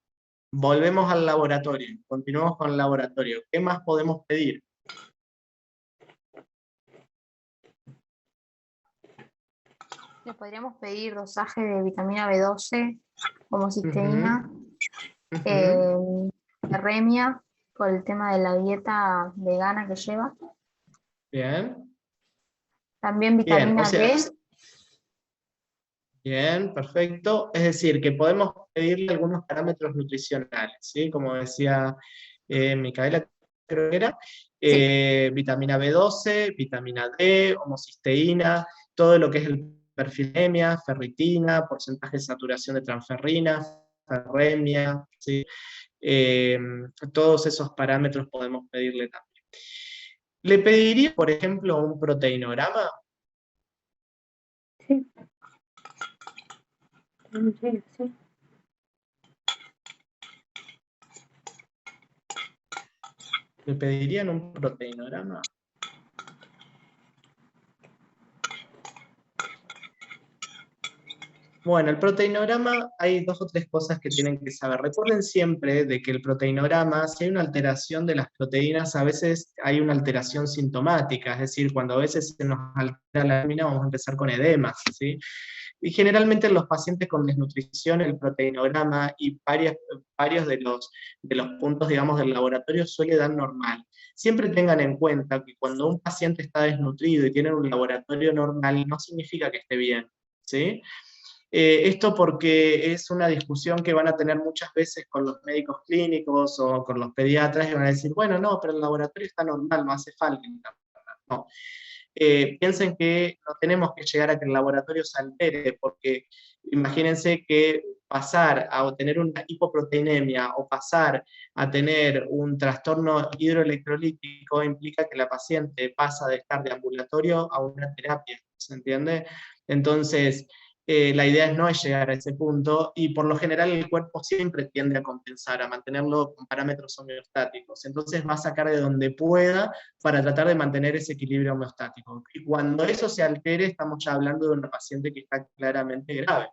volvemos al laboratorio, continuamos con el laboratorio. ¿Qué más podemos pedir?
Le podríamos pedir dosaje de vitamina B12, homocisteína, remia, por el tema de la dieta vegana que lleva.
Bien.
También
Bien,
vitamina
o sea,
D.
Bien, perfecto. Es decir, que podemos pedirle algunos parámetros nutricionales, ¿sí? Como decía Micaela, creo que era, vitamina B12, vitamina D, homocisteína, todo lo que es el perfil anemia, ferritina, porcentaje de saturación de transferrina, ferremia, ¿sí? Todos esos parámetros podemos pedirle también. ¿Le pediría, por ejemplo, un proteinograma?
Sí. Sí, sí.
¿Le pedirían un proteinograma? Bueno, el proteinograma, hay 2 o 3 cosas que tienen que saber. Recuerden siempre de que el proteinograma, si hay una alteración de las proteínas, a veces hay una alteración sintomática, es decir, cuando a veces se nos altera la almina, vamos a empezar con edemas, ¿sí? Y generalmente en los pacientes con desnutrición, el proteinograma y varios de los puntos, digamos, del laboratorio suele dar normal. Siempre tengan en cuenta que cuando un paciente está desnutrido y tiene un laboratorio normal, no significa que esté bien, ¿sí? Esto porque es una discusión que van a tener muchas veces con los médicos clínicos o con los pediatras, y van a decir, bueno, no, pero el laboratorio está normal, no hace falta. No. Piensen que no tenemos que llegar a que el laboratorio se altere, porque imagínense que pasar a tener una hipoproteinemia o pasar a tener un trastorno hidroelectrolítico implica que la paciente pasa de estar de ambulatorio a una terapia, ¿se entiende? Entonces, la idea no es llegar a ese punto, y por lo general el cuerpo siempre tiende a compensar, a mantenerlo con parámetros homeostáticos. Entonces va a sacar de donde pueda para tratar de mantener ese equilibrio homeostático. Y cuando eso se altere, estamos ya hablando de una paciente que está claramente grave.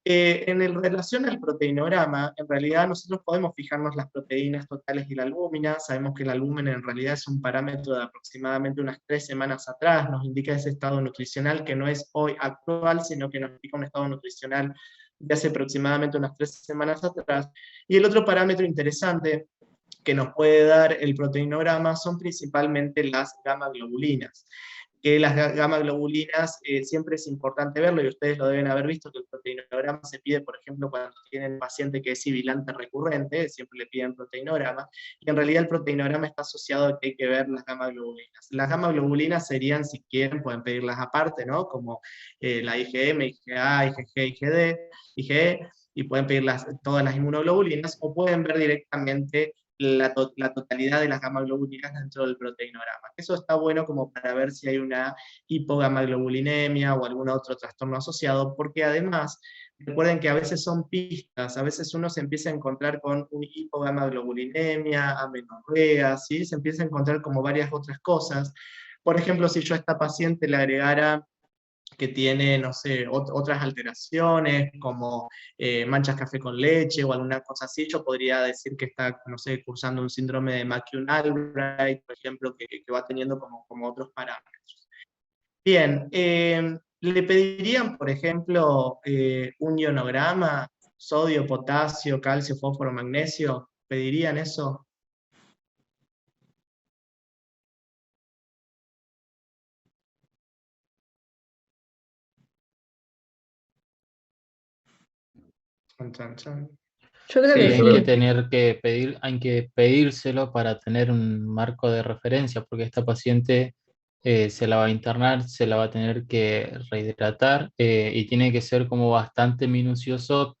En relación al proteinograma, en realidad nosotros podemos fijarnos las proteínas totales y la albúmina. Sabemos que la albúmina en realidad es un parámetro de aproximadamente unas 3 semanas atrás, nos indica ese estado nutricional que no es hoy actual, sino que nos indica un estado nutricional de hace aproximadamente unas 3 semanas atrás. Y el otro parámetro interesante que nos puede dar el proteinograma son principalmente las gamma globulinas. Que las gamma globulinas siempre es importante verlo, y ustedes lo deben haber visto, que el proteinograma se pide, por ejemplo, cuando tienen un paciente que es sibilante recurrente, siempre le piden proteinograma, y en realidad el proteinograma está asociado a que hay que ver las gamma globulinas. Las gamma globulinas serían, si quieren, pueden pedirlas aparte, ¿no? Como la IgM, IgA, IgG, IgE, y pueden pedir todas las inmunoglobulinas, o pueden ver directamente la totalidad de las gamma-globulinas dentro del proteinograma. Eso está bueno como para ver si hay una hipogamaglobulinemia o algún otro trastorno asociado, porque además, recuerden que a veces son pistas, a veces uno se empieza a encontrar con un hipogamaglobulinemia, amenorrea, ¿sí? Se empieza a encontrar como varias otras cosas. Por ejemplo, si yo a esta paciente le agregara que tiene, no sé, otras alteraciones, como manchas café con leche o alguna cosa así, yo podría decir que está, no sé, cursando un síndrome de McCune-Albright, por ejemplo, que va teniendo como otros parámetros. Bien, ¿Le pedirían, por ejemplo, un ionograma, sodio, potasio, calcio, fósforo, magnesio? ¿Pedirían eso? Chan, chan, chan.
Yo creo
Sí,
que
yo
sí.
creo
Hay que pedírselo para tener un marco de referencia, porque esta paciente se la va a internar, se la va a tener que rehidratar y tiene que ser como bastante minucioso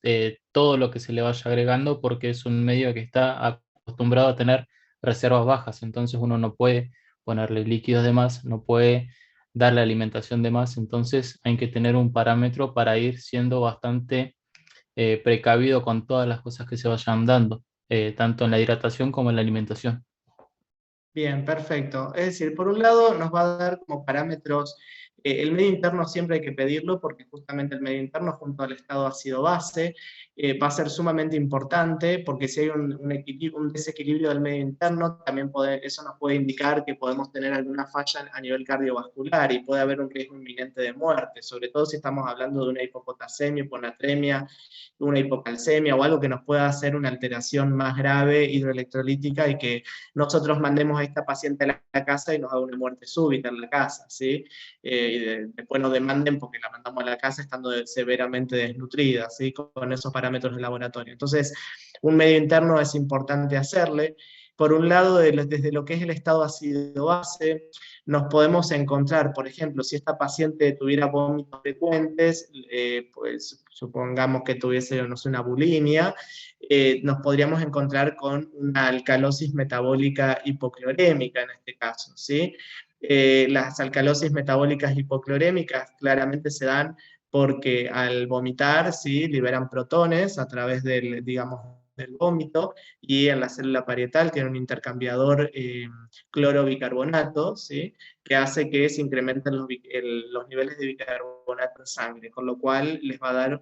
todo lo que se le vaya agregando, porque es un medio que está acostumbrado a tener reservas bajas, entonces uno no puede ponerle líquidos de más, no puede darle alimentación de más, entonces hay que tener un parámetro para ir siendo bastante precavido con todas las cosas que se vayan dando, tanto en la hidratación como en la alimentación.
Bien, perfecto. Es decir, por un lado nos va a dar como parámetros, el medio interno siempre hay que pedirlo porque justamente el medio interno junto al estado ácido base va a ser sumamente importante porque si hay un desequilibrio del medio interno, también eso nos puede indicar que podemos tener alguna falla a nivel cardiovascular y puede haber un riesgo inminente de muerte, sobre todo si estamos hablando de una hipopotasemia, hiponatremia, una hipocalcemia o algo que nos pueda hacer una alteración más grave hidroelectrolítica y que nosotros mandemos a esta paciente a la casa y nos haga una muerte súbita en la casa, ¿sí? Y después nos demanden porque la mandamos a la casa estando severamente desnutrida, ¿sí? Con esos parámetros de laboratorio. Entonces, un medio interno es importante hacerle. Por un lado, desde lo que es el estado ácido base, nos podemos encontrar, por ejemplo, si esta paciente tuviera vómitos frecuentes, pues supongamos que tuviese, no sé, una bulimia, nos podríamos encontrar con una alcalosis metabólica hipoclorémica en este caso, ¿sí? Las alcalosis metabólicas hipoclorémicas claramente se dan porque al vomitar, ¿sí? Liberan protones a través del, digamos, del vómito, y en la célula parietal tiene un intercambiador cloro-bicarbonato, ¿sí? Que hace que se incrementen los niveles de bicarbonato en sangre, con lo cual les va a dar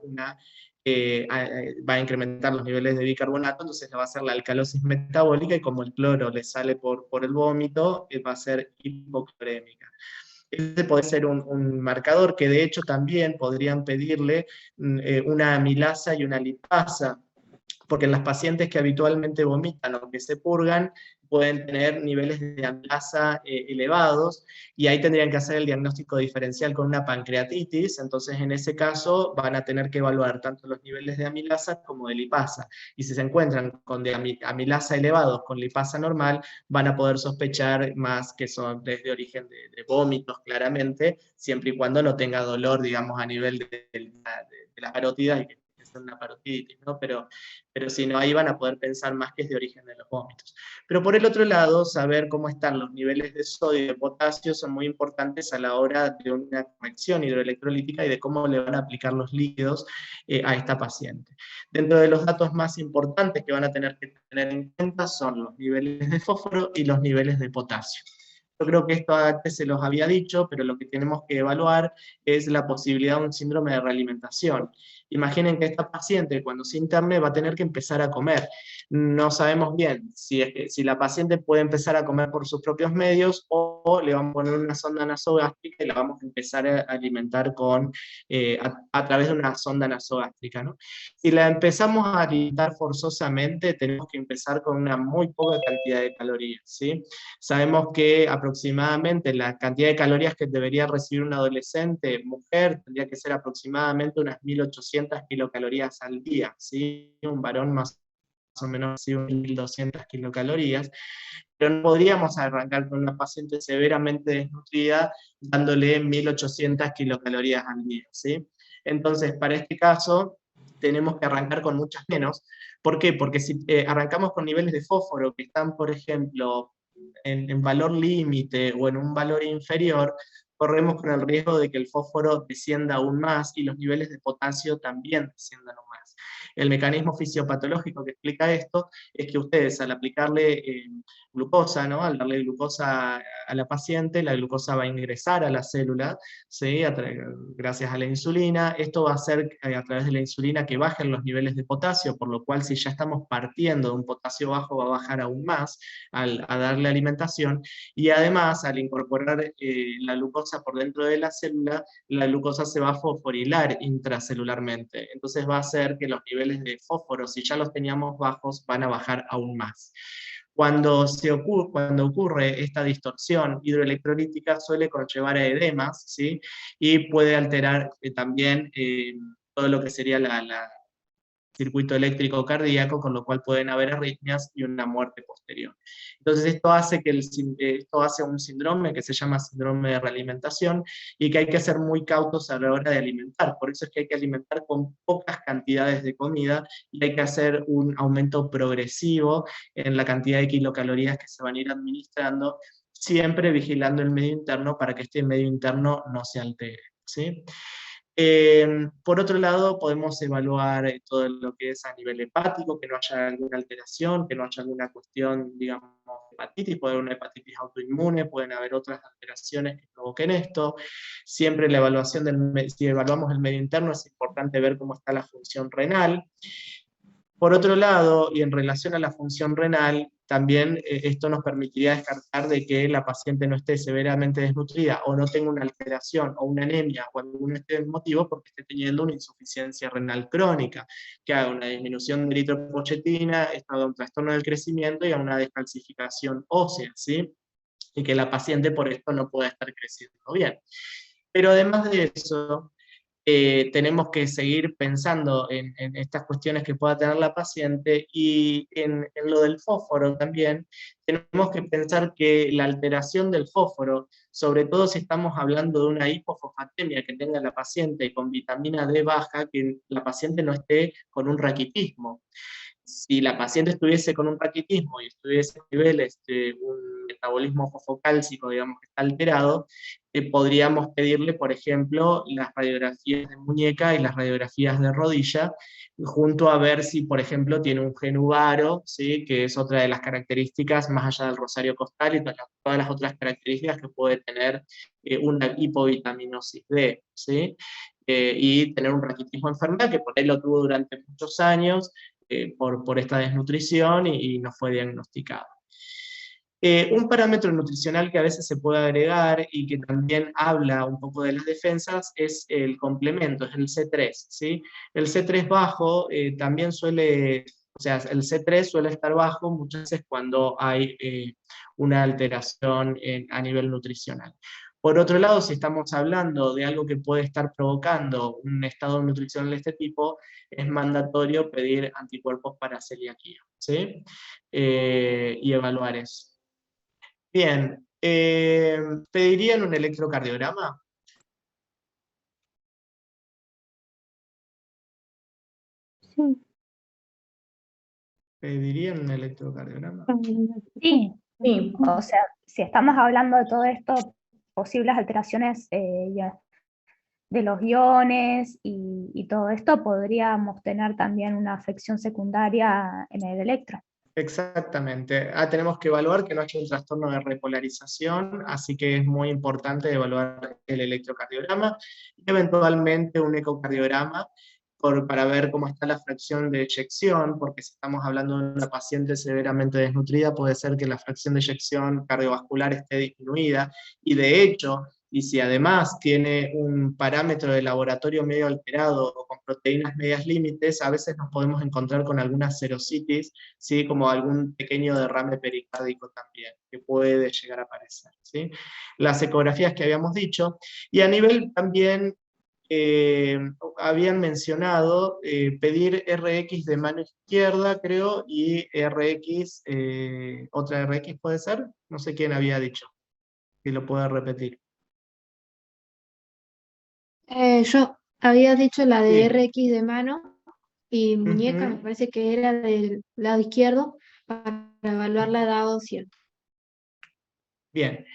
va a incrementar los niveles de bicarbonato, entonces le va a hacer la alcalosis metabólica, y como el cloro le sale por el vómito, va a ser hipoclorémica. Ese puede ser un marcador que de hecho también podrían pedirle una amilasa y una lipasa, porque en las pacientes que habitualmente vomitan o que se purgan, pueden tener niveles de amilasa elevados, y ahí tendrían que hacer el diagnóstico diferencial con una pancreatitis, entonces en ese caso van a tener que evaluar tanto los niveles de amilasa como de lipasa, y si se encuentran con amilasa elevados con lipasa normal, van a poder sospechar más que son desde origen de vómitos claramente, siempre y cuando no tenga dolor, digamos, a nivel de las parótidas, y que es una parotiditis, ¿no? Pero si no, ahí van a poder pensar más que es de origen de los vómitos. Pero por el otro lado, saber cómo están los niveles de sodio y de potasio son muy importantes a la hora de una corrección hidroelectrolítica y de cómo le van a aplicar los líquidos a esta paciente. Dentro de los datos más importantes que van a tener que tener en cuenta son los niveles de fósforo y los niveles de potasio. Yo creo que esto antes se los había dicho, pero lo que tenemos que evaluar es la posibilidad de un síndrome de realimentación. Imaginen que esta paciente, cuando se interne, va a tener que empezar a comer. No sabemos bien si la paciente puede empezar a comer por sus propios medios, o le vamos a poner una sonda nasogástrica y la vamos a empezar a alimentar a través de una sonda nasogástrica, ¿no? Si la empezamos a alimentar forzosamente, tenemos que empezar con una muy poca cantidad de calorías, ¿sí? Sabemos que aproximadamente la cantidad de calorías que debería recibir una adolescente mujer tendría que ser aproximadamente unas 1800 kilocalorías al día, ¿sí? Un varón más o menos 1200 kilocalorías, pero no podríamos arrancar con una paciente severamente desnutrida dándole 1800 kilocalorías al día, ¿sí? Entonces, para este caso, tenemos que arrancar con muchas menos. ¿Por qué? Porque si arrancamos con niveles de fósforo que están, por ejemplo, en valor límite o en un valor inferior, corremos con el riesgo de que el fósforo descienda aún más y los niveles de potasio también desciendan aún más. El mecanismo fisiopatológico que explica esto es que ustedes al aplicarle glucosa, ¿no? Al darle glucosa a la paciente, la glucosa va a ingresar a la célula, ¿sí? Gracias a la insulina. Esto va a hacer a través de la insulina que bajen los niveles de potasio, por lo cual si ya estamos partiendo de un potasio bajo va a bajar aún más a darle alimentación, y además al incorporar la glucosa por dentro de la célula, la glucosa se va a fosforilar intracelularmente, entonces va a hacer que los niveles de fósforo, si ya los teníamos bajos, van a bajar aún más. Cuando ocurre esta distorsión hidroelectrolítica suele conllevar a edemas, ¿sí? Y puede alterar también todo lo que sería la circuito eléctrico cardíaco, con lo cual pueden haber arritmias y una muerte posterior. Entonces esto hace un síndrome que se llama síndrome de realimentación, y que hay que ser muy cautos a la hora de alimentar. Por eso es que hay que alimentar con pocas cantidades de comida, y hay que hacer un aumento progresivo en la cantidad de kilocalorías que se van a ir administrando, siempre vigilando el medio interno para que este medio interno no se altere, ¿sí? Por otro lado, podemos evaluar todo lo que es a nivel hepático, que no haya alguna alteración, que no haya alguna cuestión, digamos, hepatitis, puede haber una hepatitis autoinmune, pueden haber otras alteraciones que provoquen esto. Siempre la evaluación si evaluamos el medio interno, es importante ver cómo está la función renal. Por otro lado, y en relación a la función renal, también esto nos permitiría descartar de que la paciente no esté severamente desnutrida, o no tenga una alteración, o una anemia, o algún motivo porque esté teniendo una insuficiencia renal crónica, que haga una disminución de eritropoyetina, esto haga un trastorno del crecimiento y a una descalcificación ósea, ¿sí? Y que la paciente por esto no pueda estar creciendo bien. Pero además de eso, tenemos que seguir pensando en estas cuestiones que pueda tener la paciente, y en lo del fósforo también, tenemos que pensar que la alteración del fósforo, sobre todo si estamos hablando de una hipofosfatemia que tenga la paciente con vitamina D baja, que la paciente no esté con un raquitismo. Si la paciente estuviese con un raquitismo y estuviese a niveles de un metabolismo fosfocálcico, digamos, que está alterado, podríamos pedirle, por ejemplo, las radiografías de muñeca y las radiografías de rodilla, junto a ver si, por ejemplo, tiene un gen uvaro, ¿sí? Que es otra de las características, más allá del rosario costal y todas las otras características que puede tener una hipovitaminosis D, ¿sí? Y tener un raquitismo enfermedad, que por ahí lo tuvo durante muchos años, por esta desnutrición, y no fue diagnosticado. Un parámetro nutricional que a veces se puede agregar y que también habla un poco de las defensas es el complemento, es el C3, ¿sí? El C3 bajo también suele, o sea, el C3 suele estar bajo muchas veces cuando hay una alteración a nivel nutricional. Por otro lado, si estamos hablando de algo que puede estar provocando un estado nutricional de este tipo, es mandatorio pedir anticuerpos para celiaquía, ¿sí? Y evaluar eso. Bien, ¿pedirían un electrocardiograma?
Sí.
¿Pedirían un electrocardiograma?
Sí,
Sí,
o sea, si estamos hablando de todo esto, posibles alteraciones de los iones y todo esto, podríamos tener también una afección secundaria en el electro.
Exactamente. Tenemos que evaluar que no haya un trastorno de repolarización, así que es muy importante evaluar el electrocardiograma y eventualmente un ecocardiograma para ver cómo está la fracción de eyección, porque si estamos hablando de una paciente severamente desnutrida, puede ser que la fracción de eyección cardiovascular esté disminuida, y de hecho, y si además tiene un parámetro de laboratorio medio alterado o con proteínas medias límites, a veces nos podemos encontrar con alguna serositis, ¿sí? Como algún pequeño derrame pericárdico también, que puede llegar a aparecer, ¿sí? Las ecografías que habíamos dicho, y a nivel también, habían mencionado pedir RX de mano izquierda, creo, y RX, otra RX puede ser, no sé quién había dicho, si lo puede repetir.
Yo había dicho la de
Sí.
RX de mano y muñeca, me parece que era del lado izquierdo, para evaluar la edad ósea.
Bien.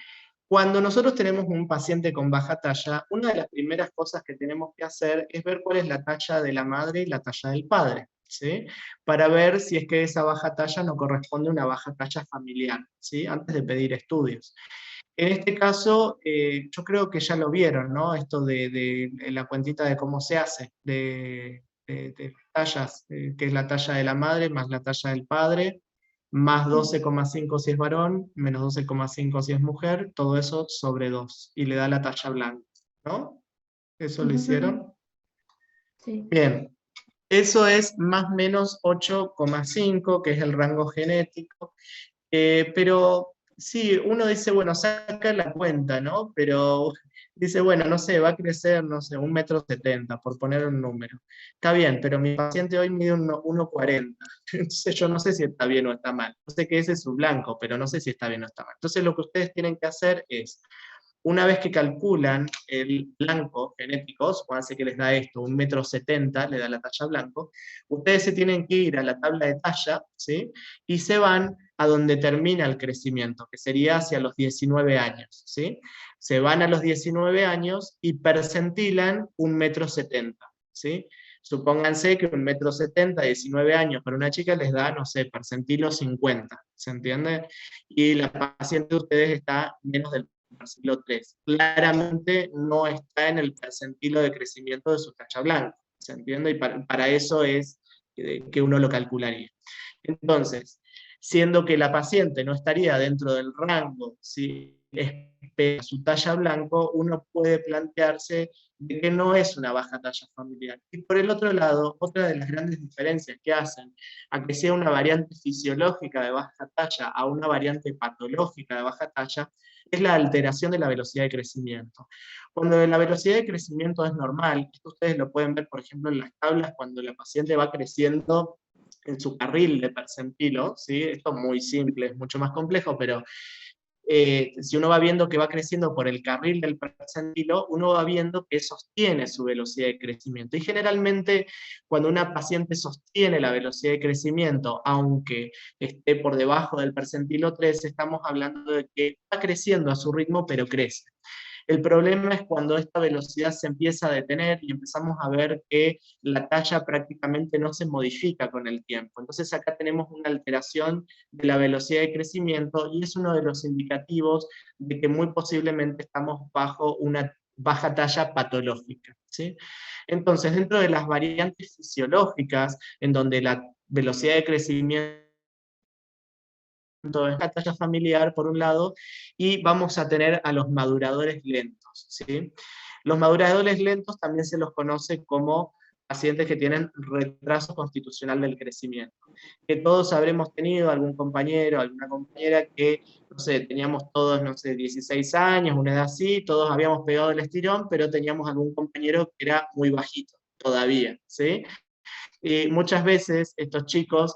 Cuando nosotros tenemos un paciente con baja talla, una de las primeras cosas que tenemos que hacer es ver cuál es la talla de la madre y la talla del padre, ¿sí? Para ver si es que esa baja talla no corresponde a una baja talla familiar, ¿sí? Antes de pedir estudios. En este caso, yo creo que ya lo vieron, ¿no? Esto de la cuentita de cómo se hace, de tallas, que es la talla de la madre más la talla del padre, más 12,5 si es varón, menos 12,5 si es mujer, todo eso sobre 2, y le da la talla blanca, ¿no? ¿Eso lo hicieron?
Sí.
Bien, eso es más o menos 8,5, que es el rango genético, pero sí, uno dice, bueno, saca la cuenta, ¿no? Pero dice, bueno, no sé, va a crecer, no sé, 1,70 m, por poner un número. Está bien, pero mi paciente hoy mide 1,40. Entonces yo no sé si está bien o está mal. Yo sé que ese es su blanco, pero no sé si está bien o está mal. Entonces lo que ustedes tienen que hacer es, una vez que calculan el blanco genético, supónganse que les da esto, 1,70 m, le da la talla blanco, ustedes se tienen que ir a la tabla de talla, ¿sí? Y se van a donde termina el crecimiento, que sería hacia los 19 años, ¿sí? Se van a los 19 años y percentilan 1,70 m, ¿sí? Supónganse que 1,70 m, 19 años para una chica les da, no sé, percentilo 50, ¿se entiende? Y la paciente de ustedes está menos del percentilo 3. Claramente no está en el percentilo de crecimiento de su talla blanca, ¿se entiende? Y para eso es que uno lo calcularía. Entonces, siendo que la paciente no estaría dentro del rango, si espera su talla blanco, uno puede plantearse de que no es una baja talla familiar. Y por el otro lado, otra de las grandes diferencias que hacen a que sea una variante fisiológica de baja talla a una variante patológica de baja talla, es la alteración de la velocidad de crecimiento. Cuando la velocidad de crecimiento es normal, esto ustedes lo pueden ver, por ejemplo, en las tablas, cuando la paciente va creciendo en su carril de percentilo, ¿sí? Esto es muy simple, es mucho más complejo, pero si uno va viendo que va creciendo por el carril del percentilo, uno va viendo que sostiene su velocidad de crecimiento. Y generalmente, cuando una paciente sostiene la velocidad de crecimiento, aunque esté por debajo del percentilo 3, estamos hablando de que va creciendo a su ritmo, pero crece. El problema es cuando esta velocidad se empieza a detener y empezamos a ver que la talla prácticamente no se modifica con el tiempo. Entonces acá tenemos una alteración de la velocidad de crecimiento y es uno de los indicativos de que muy posiblemente estamos bajo una baja talla patológica, ¿sí? Entonces, dentro de las variantes fisiológicas, en donde la velocidad de crecimiento es la talla familiar, por un lado, y vamos a tener a los maduradores lentos, ¿sí? Los maduradores lentos también se los conoce como pacientes que tienen retraso constitucional del crecimiento. Que todos habremos tenido algún compañero, alguna compañera que, no sé, teníamos todos, no sé, 16 años, una edad así, todos habíamos pegado el estirón, pero teníamos algún compañero que era muy bajito, todavía, ¿sí? Y muchas veces estos chicos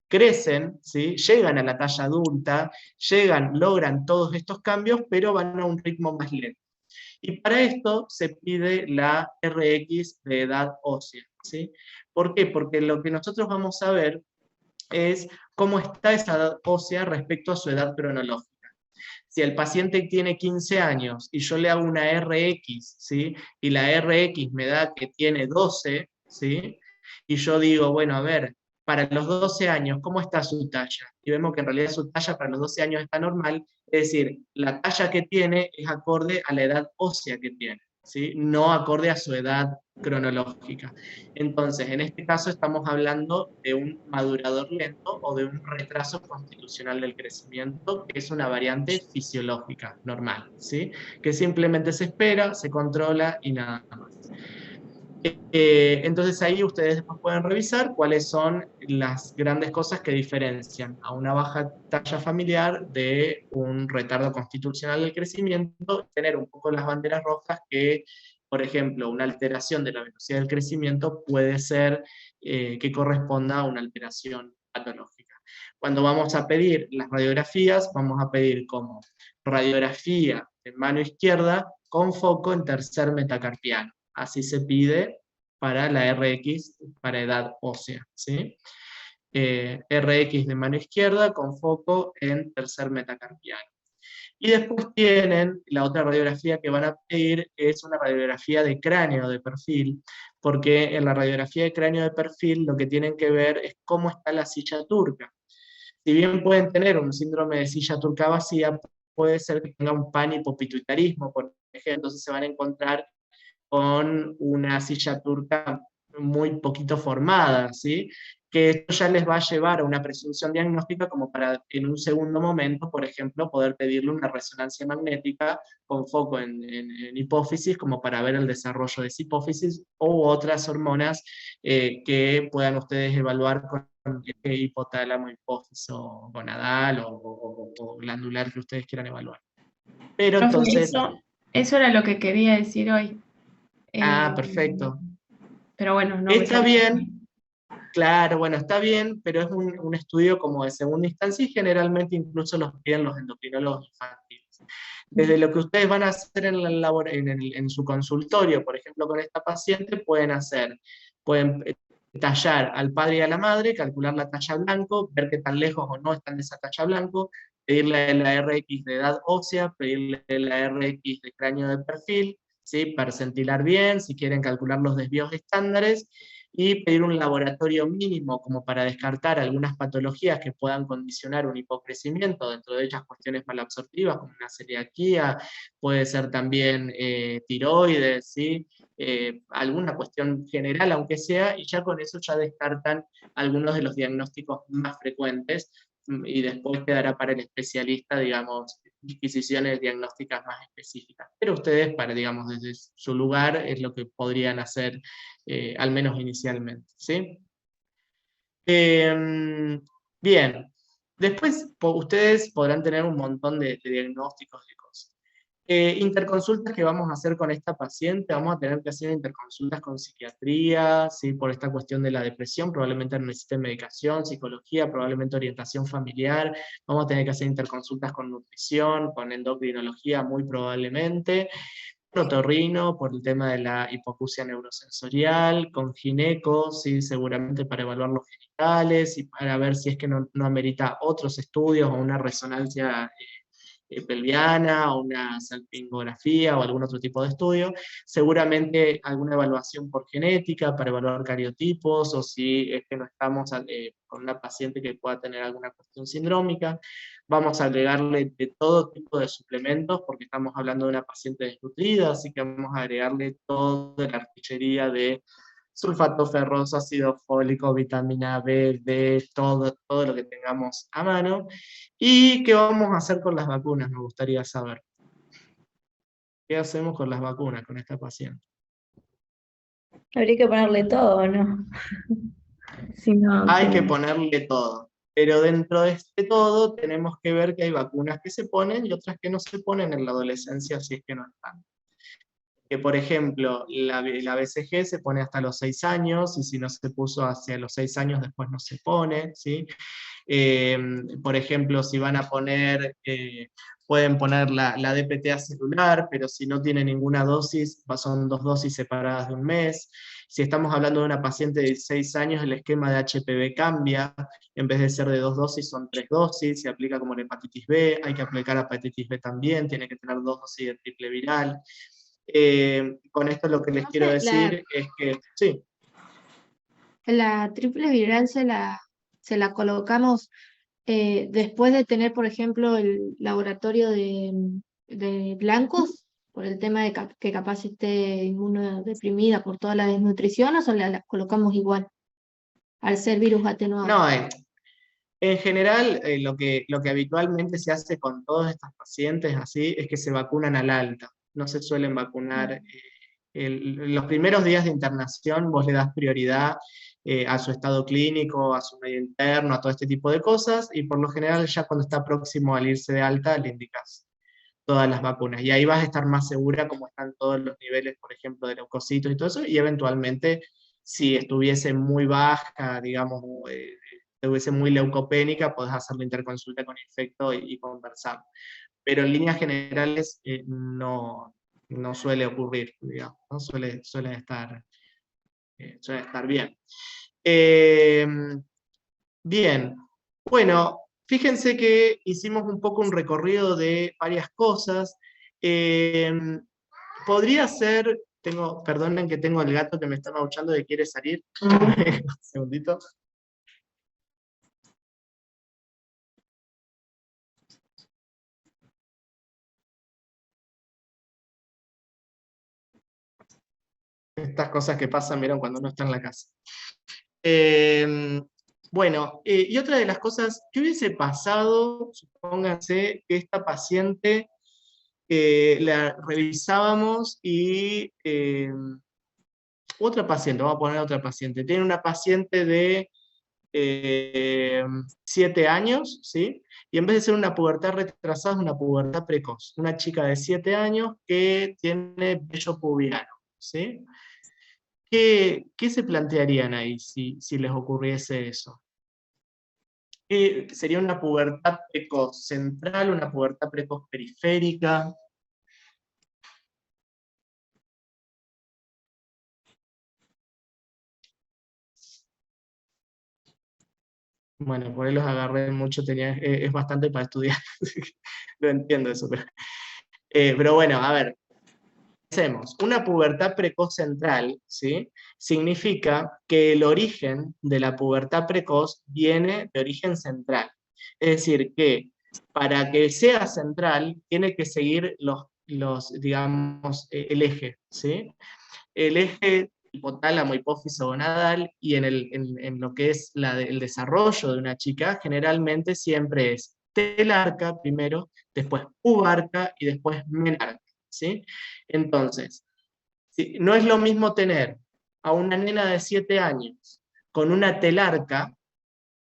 crecen, ¿sí? Llegan a la talla adulta, logran todos estos cambios, pero van a un ritmo más lento. Y para esto se pide la RX de edad ósea, ¿sí? ¿Por qué? Porque lo que nosotros vamos a ver es cómo está esa edad ósea respecto a su edad cronológica. Si el paciente tiene 15 años y yo le hago una RX, ¿sí? Y la RX me da que tiene 12, ¿sí? Y yo digo, bueno, a ver, para los 12 años, ¿cómo está su talla? Y vemos que en realidad su talla para los 12 años está normal, es decir, la talla que tiene es acorde a la edad ósea que tiene, ¿sí? No acorde a su edad cronológica. Entonces, en este caso estamos hablando de un madurador lento o de un retraso constitucional del crecimiento, que es una variante fisiológica normal, ¿sí? Que simplemente se espera, se controla y nada más. Entonces ahí ustedes después pueden revisar cuáles son las grandes cosas que diferencian a una baja talla familiar de un retardo constitucional del crecimiento, tener un poco las banderas rojas que, por ejemplo, una alteración de la velocidad del crecimiento puede ser que corresponda a una alteración patológica. Cuando vamos a pedir las radiografías, vamos a pedir como radiografía de mano izquierda con foco en tercer metacarpiano. Así se pide para la RX para edad ósea, ¿sí? RX de mano izquierda con foco en tercer metacarpiano. Y después tienen, la otra radiografía que van a pedir es una radiografía de cráneo de perfil, porque en la radiografía de cráneo de perfil lo que tienen que ver es cómo está la silla turca. Si bien pueden tener un síndrome de silla turca vacía, puede ser que tenga un panhipopituitarismo, por ejemplo, entonces se van a encontrar con una silla turca muy poquito formada, ¿sí? Que esto ya les va a llevar a una presunción diagnóstica como para en un segundo momento, por ejemplo, poder pedirle una resonancia magnética con foco en hipófisis, como para ver el desarrollo de esa hipófisis, u otras hormonas que puedan ustedes evaluar con hipotálamo, hipófiso, gonadal o glandular que ustedes quieran evaluar. Pero
Profe,
entonces...
eso era lo que quería decir hoy.
Perfecto.
Pero bueno, no me
Está
salió.
bien, claro, bueno, está bien, pero es un estudio como de segunda instancia y generalmente incluso los piden los endocrinólogos infantiles. Desde lo que ustedes van a hacer en su consultorio, por ejemplo, con esta paciente, pueden tallar al padre y a la madre, calcular la talla blanco, ver qué tan lejos o no están de esa talla blanco, pedirle la RX de edad ósea, pedirle la RX de cráneo de perfil, ¿sí? Percentilar bien, si quieren calcular los desvíos estándares, y pedir un laboratorio mínimo como para descartar algunas patologías que puedan condicionar un hipocrecimiento, dentro de ellas cuestiones malabsortivas como una celiaquía, puede ser también tiroides, ¿sí? Alguna cuestión general, aunque sea, y ya con eso ya descartan algunos de los diagnósticos más frecuentes, y después quedará para el especialista, digamos, disquisiciones diagnósticas más específicas. Pero ustedes, digamos, desde su lugar, es lo que podrían hacer, al menos inicialmente, ¿sí? Bien, después ustedes podrán tener un montón de diagnósticos de cosas. Interconsultas que vamos a hacer con esta paciente, vamos a tener que hacer interconsultas con psiquiatría, ¿sí? Por esta cuestión de la depresión, probablemente necesite medicación, psicología, probablemente orientación familiar, vamos a tener que hacer interconsultas con nutrición, con endocrinología muy probablemente, con otorrino por el tema de la hipoacusia neurosensorial, con gineco, ¿sí? Seguramente para evaluar los genitales y para ver si es que no amerita otros estudios o una resonancia pelviana, o una salpingografía o algún otro tipo de estudio, seguramente alguna evaluación por genética para evaluar cariotipos, o si es que no estamos con una paciente que pueda tener alguna cuestión sindrómica. Vamos a agregarle de todo tipo de suplementos, porque estamos hablando de una paciente desnutrida, así que vamos a agregarle toda la artillería de sulfato ferroso, ácido fólico, vitamina B, D, todo lo que tengamos a mano. ¿Y qué vamos a hacer con las vacunas? Me gustaría saber. ¿Qué hacemos con las vacunas con esta paciente?
Habría que ponerle todo, ¿no? Si no,
Hay que ponerle todo. Pero dentro de este todo tenemos que ver que hay vacunas que se ponen y otras que no se ponen en la adolescencia si es que no están. Que por ejemplo, la BCG se pone hasta los 6 años, y si no se puso hacia los 6 años después no se pone, ¿sí? Por ejemplo, si van a poner, pueden poner la DPTA celular, pero si no tiene ninguna dosis, son 2 dosis separadas de un mes. Si estamos hablando de una paciente de 6 años, el esquema de HPV cambia, en vez de ser de 2 dosis, son 3 dosis, se aplica como la hepatitis B, hay que aplicar hepatitis B también, tiene que tener 2 dosis de triple viral. Con esto lo que les quiero decir es que, sí.
La triple viral se la colocamos después de tener, por ejemplo, el laboratorio de blancos, por el tema de que capaz esté inmunodeprimida por toda la desnutrición, o la colocamos igual, al ser virus atenuado.
No, en general, lo que habitualmente se hace con todas estas pacientes así es que se vacunan al alta. No se suelen vacunar. Los primeros días de internación vos le das prioridad a su estado clínico, a su medio interno, a todo este tipo de cosas, y por lo general ya cuando está próximo al irse de alta le indicas todas las vacunas. Y ahí vas a estar más segura cómo están todos los niveles, por ejemplo, de leucocitos y todo eso, y eventualmente si estuviese muy baja, digamos, estuviese muy leucopénica, podés hacer la interconsulta con infecto y conversar. Pero en líneas generales no suele ocurrir, digamos, ¿no? Suelen estar bien. Bien, bueno, fíjense que hicimos un poco un recorrido de varias cosas. Podría ser perdonen que tengo el gato que me está maullando que quiere salir. Un segundito. Estas cosas que pasan, vieron, cuando uno está en la casa. Bueno, y otra de las cosas, ¿qué hubiese pasado? Supónganse que esta paciente la revisábamos y otra paciente, vamos a poner otra paciente, tiene una paciente de 7 años, ¿sí? Y en vez de ser una pubertad retrasada, es una pubertad precoz. Una chica de 7 años que tiene vello pubiano, ¿sí? ¿Qué se plantearían ahí si les ocurriese eso? ¿Sería una pubertad precoz central, una pubertad precoz periférica? Bueno, por ahí los agarré mucho, es bastante para estudiar, lo entiendo eso. Pero bueno, a ver, hacemos una pubertad precoz central, ¿sí? Significa que el origen de la pubertad precoz viene de origen central. Es decir, que para que sea central, tiene que seguir digamos, el eje, ¿sí? El eje hipotálamo, hipófiso gonadal, y en lo que es el desarrollo de una chica, generalmente siempre es telarca primero, después pubarca y después menarca, ¿sí? Entonces, no es lo mismo tener a una nena de 7 años con una telarca,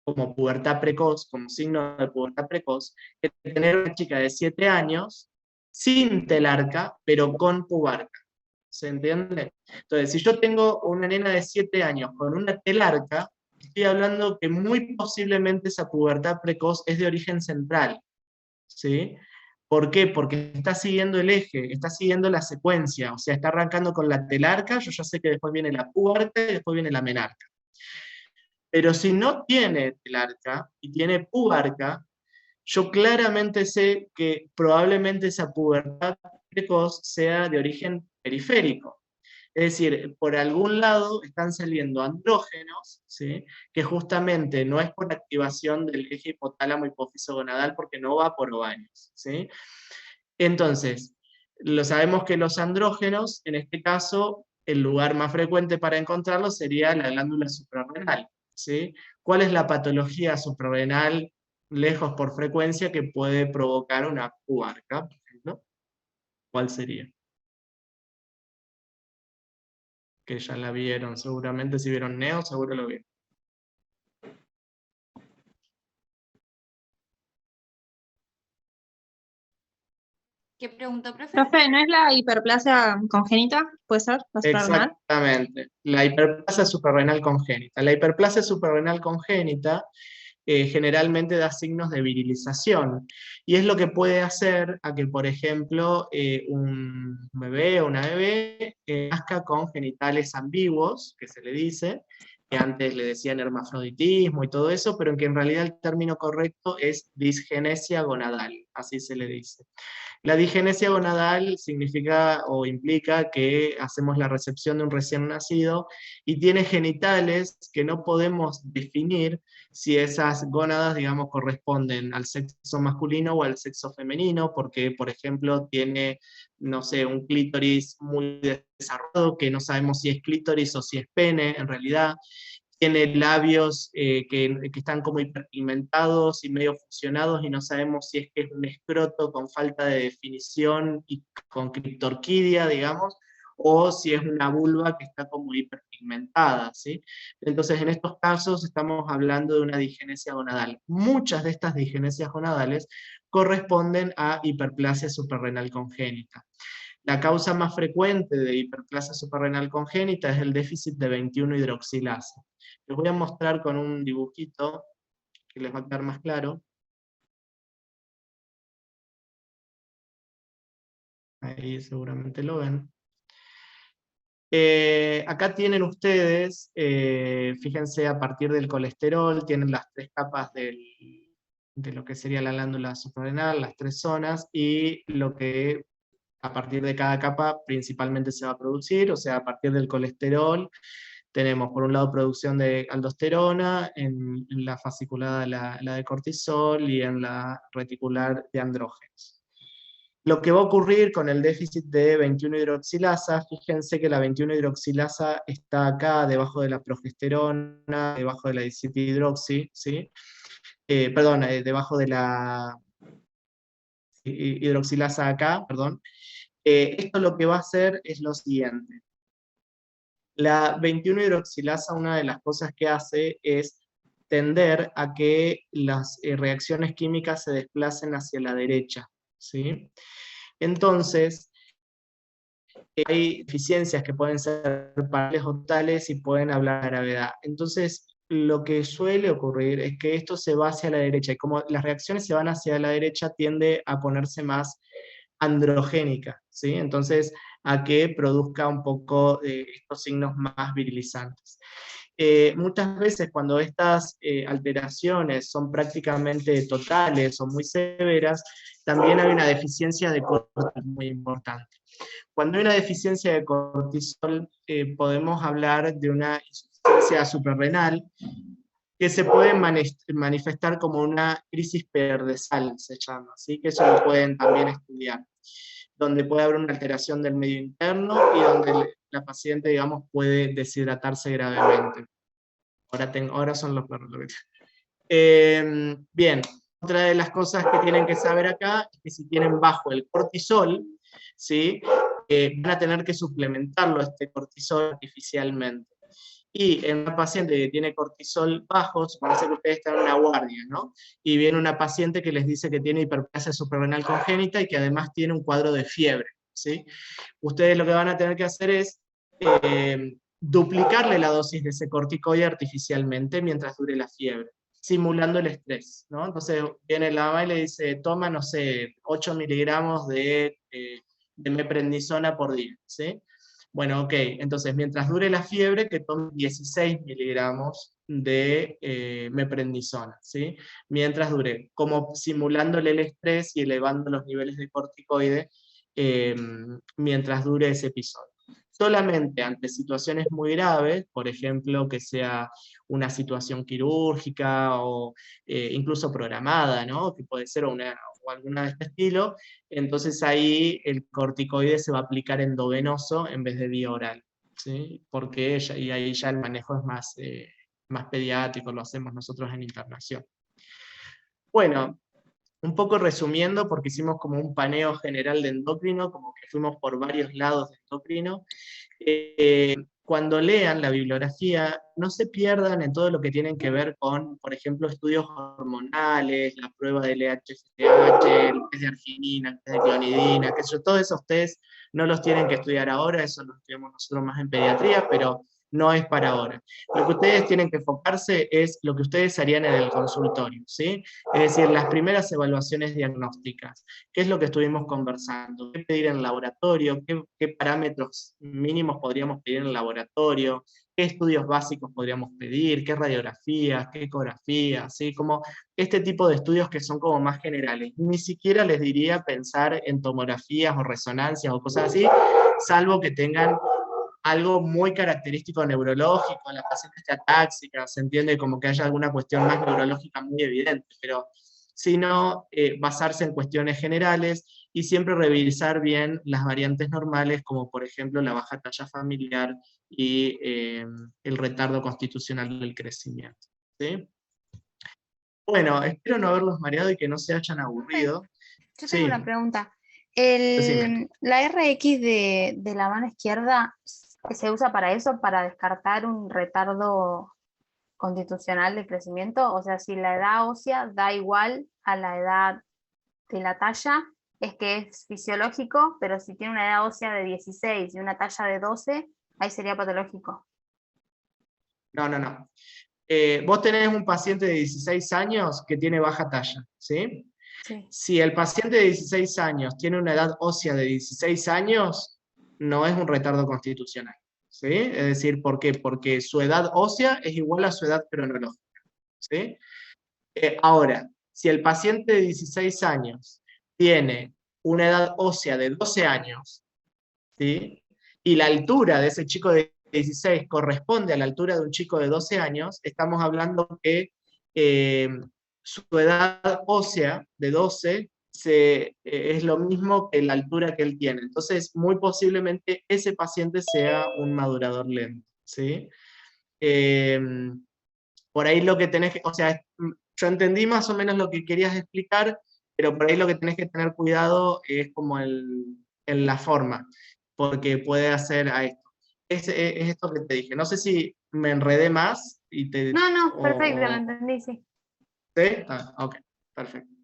como pubertad precoz, como signo de pubertad precoz, que tener una chica de 7 años sin telarca, pero con pubarca. ¿Se entiende? Entonces, si yo tengo una nena de 7 años con una telarca, estoy hablando que muy posiblemente esa pubertad precoz es de origen central, ¿sí? ¿Por qué? Porque está siguiendo el eje, está siguiendo la secuencia, o sea, está arrancando con la telarca, yo ya sé que después viene la pubarca y después viene la menarca. Pero si no tiene telarca y tiene pubarca, yo claramente sé que probablemente esa pubertad precoz sea de origen periférico. Es decir, por algún lado están saliendo andrógenos, ¿sí? Que justamente no es por activación del eje hipotálamo hipófiso gonadal porque no va por ovarios, ¿sí? Entonces, lo sabemos que los andrógenos, en este caso, el lugar más frecuente para encontrarlos sería la glándula suprarrenal, ¿sí? ¿Cuál es la patología suprarrenal lejos por frecuencia que puede provocar una pubarca, por ejemplo? ¿Cuál sería? Que ya la vieron, seguramente si vieron Neo, seguro lo vieron.
¿Qué preguntó, profe?
Profe, ¿no es la hiperplasia congénita? ¿Puede ser? ¿La suprarrenal?
Exactamente, la hiperplasia suprarrenal congénita. La hiperplasia suprarrenal congénita generalmente da signos de virilización, y es lo que puede hacer a que, por ejemplo, un bebé o una bebé nazca con genitales ambiguos, que se le dice, que antes le decían hermafroditismo y todo eso, pero que en realidad el término correcto es disgenesia gonadal, así se le dice. La digenesia gonadal significa o implica que hacemos la recepción de un recién nacido y tiene genitales que no podemos definir si esas gónadas, digamos, corresponden al sexo masculino o al sexo femenino, porque, por ejemplo, tiene, no sé, un clítoris muy desarrollado, que no sabemos si es clítoris o si es pene, en realidad. Tiene labios que están como hiperpigmentados y medio fusionados, y no sabemos si es que es un escroto con falta de definición y con criptorquidia, digamos, o si es una vulva que está como hiperpigmentada, ¿sí? Entonces, en estos casos estamos hablando de una digenesia gonadal. Muchas de estas digenesias gonadales corresponden a hiperplasia suprarrenal congénita. La causa más frecuente de hiperplasia suprarrenal congénita es el déficit de 21-hidroxilasa. Les voy a mostrar con un dibujito que les va a quedar más claro. Ahí seguramente lo ven. Acá tienen ustedes, fíjense, a partir del colesterol, tienen las 3 capas de lo que sería la glándula suprarrenal, las 3 zonas, y lo que a partir de cada capa principalmente se va a producir, o sea, a partir del colesterol, tenemos por un lado producción de aldosterona, en la fasciculada la de cortisol y en la reticular de andrógenos. Lo que va a ocurrir con el déficit de 21-hidroxilasa, fíjense que la 21-hidroxilasa está acá debajo de la progesterona, debajo de la 17-hidroxi, ¿sí? Debajo de la hidroxilasa acá, perdón. Esto lo que va a hacer es lo siguiente. La 21-hidroxilasa, una de las cosas que hace es tender a que las reacciones químicas se desplacen hacia la derecha, ¿sí? Entonces, hay deficiencias que pueden ser parciales o totales y pueden hablar de gravedad. Entonces, lo que suele ocurrir es que esto se va hacia la derecha, y como las reacciones se van hacia la derecha, tiende a ponerse más androgénica, ¿sí? Entonces, a que produzca un poco estos signos más virilizantes. Muchas veces cuando estas alteraciones son prácticamente totales o muy severas, también hay una deficiencia de cortisol muy importante. Cuando hay una deficiencia de cortisol, podemos hablar de una insuficiencia suprarrenal, que se puede manifestar como una crisis perdesal, se llama, ¿sí? Que eso lo pueden también estudiar, donde puede haber una alteración del medio interno y donde la paciente, digamos, puede deshidratarse gravemente. Ahora son los perros. Bien, otra de las cosas que tienen que saber acá es que si tienen bajo el cortisol, ¿sí? Van a tener que suplementarlo este cortisol artificialmente. Y en una paciente que tiene cortisol bajos, van a ser que ustedes están en una guardia, ¿no? Y viene una paciente que les dice que tiene hiperplasia suprarrenal congénita y que además tiene un cuadro de fiebre, ¿sí? Ustedes lo que van a tener que hacer es duplicarle la dosis de ese corticoide artificialmente mientras dure la fiebre, simulando el estrés, ¿no? Entonces viene la mamá y le dice, toma, no sé, 8 miligramos de meprednisona por día, ¿sí? Bueno, ok, entonces mientras dure la fiebre, que tome 16 miligramos de meprednisona, ¿sí? Mientras dure, como simulándole el estrés y elevando los niveles de corticoide mientras dure ese episodio. Solamente ante situaciones muy graves, por ejemplo, que sea una situación quirúrgica o incluso programada, ¿no? Que puede ser o alguna de este estilo, entonces ahí el corticoide se va a aplicar endovenoso en vez de vía oral, ¿sí? Porque y ahí ya el manejo es más pediátrico, lo hacemos nosotros en internación. Bueno, un poco resumiendo, porque hicimos como un paneo general de endocrino, como que fuimos por varios lados de endocrino. Cuando lean la bibliografía, no se pierdan en todo lo que tienen que ver con, por ejemplo, estudios hormonales, la prueba de LH-FSH, el test de arginina, el test de clonidina, que todos esos test no los tienen que estudiar ahora, eso lo estudiamos nosotros más en pediatría, pero no es para ahora. Lo que ustedes tienen que enfocarse es lo que ustedes harían en el consultorio, ¿sí? Es decir, las primeras evaluaciones diagnósticas. ¿Qué es lo que estuvimos conversando? ¿Qué pedir en laboratorio? ¿Qué parámetros mínimos podríamos pedir en laboratorio? ¿Qué estudios básicos podríamos pedir? ¿Qué radiografías? ¿Qué ecografías? ¿Sí? Como este tipo de estudios que son como más generales. Ni siquiera les diría pensar en tomografías o resonancias o cosas así, salvo que tengan algo muy característico neurológico, la paciente está atáxica, se entiende como que haya alguna cuestión más neurológica muy evidente, pero sino basarse en cuestiones generales y siempre revisar bien las variantes normales, como por ejemplo la baja talla familiar y el retardo constitucional del crecimiento, ¿sí? Bueno, espero no haberlos mareado y que no se hayan aburrido.
Yo tengo una pregunta.
Decime.
La RX de la mano izquierda se usa para eso, para descartar un retardo constitucional de crecimiento, o sea, si la edad ósea da igual a la edad de la talla, es que es fisiológico, pero si tiene una edad ósea de 16 y una talla de 12, ahí sería patológico.
No. Vos tenés un paciente de 16 años que tiene baja talla, ¿sí?
Sí.
Si el paciente de 16 años tiene una edad ósea de 16 años, no es un retardo constitucional, ¿sí? Es decir, ¿por qué? Porque su edad ósea es igual a su edad cronológica, ¿sí? Ahora, si el paciente de 16 años tiene una edad ósea de 12 años, ¿sí? Y la altura de ese chico de 16 corresponde a la altura de un chico de 12 años, estamos hablando que su edad ósea de 12 es lo mismo que la altura que él tiene. Entonces, muy posiblemente ese paciente sea un madurador lento, ¿sí? Por ahí lo que tenés que, o sea, yo entendí más o menos lo que querías explicar, pero por ahí lo que tenés que tener cuidado es como en la forma, porque puede hacer a esto. Es esto que te dije. No sé si me enredé más y te...
No, perfecto, lo entendí, sí.
¿Sí? Ah, ok, perfecto.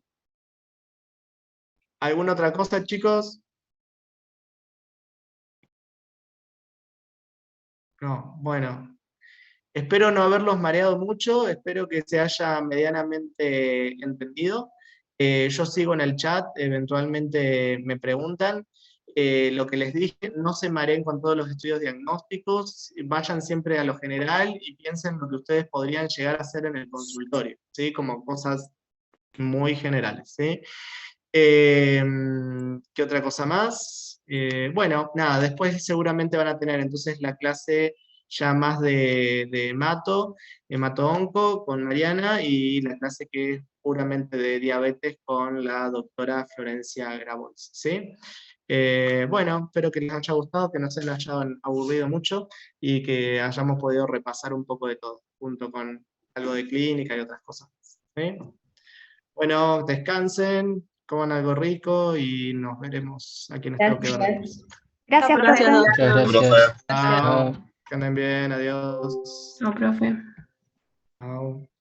¿Alguna otra cosa, chicos? No, bueno. Espero no haberlos mareado mucho, espero que se haya medianamente entendido. Yo sigo en el chat, eventualmente me preguntan. Lo que les dije, no se mareen con todos los estudios diagnósticos, vayan siempre a lo general y piensen lo que ustedes podrían llegar a hacer en el consultorio, ¿sí? Como cosas muy generales, ¿sí? ¿Qué otra cosa más? Bueno, nada, después seguramente van a tener entonces la clase ya más de hemato-onco con Mariana, y la clase que es puramente de diabetes con la doctora Florencia Grabois, ¿sí? Bueno, espero que les haya gustado, que no se les haya aburrido mucho y que hayamos podido repasar un poco de todo, junto con algo de clínica y otras cosas, ¿sí? Bueno, descansen, coman algo rico y nos veremos a quienes tengo que ver después.
Gracias,
Gracias,
profe.
Muchas
Profe.
gracias.
Chao.
Chao.
Que anden bien, adiós.
No, profe.
Chao.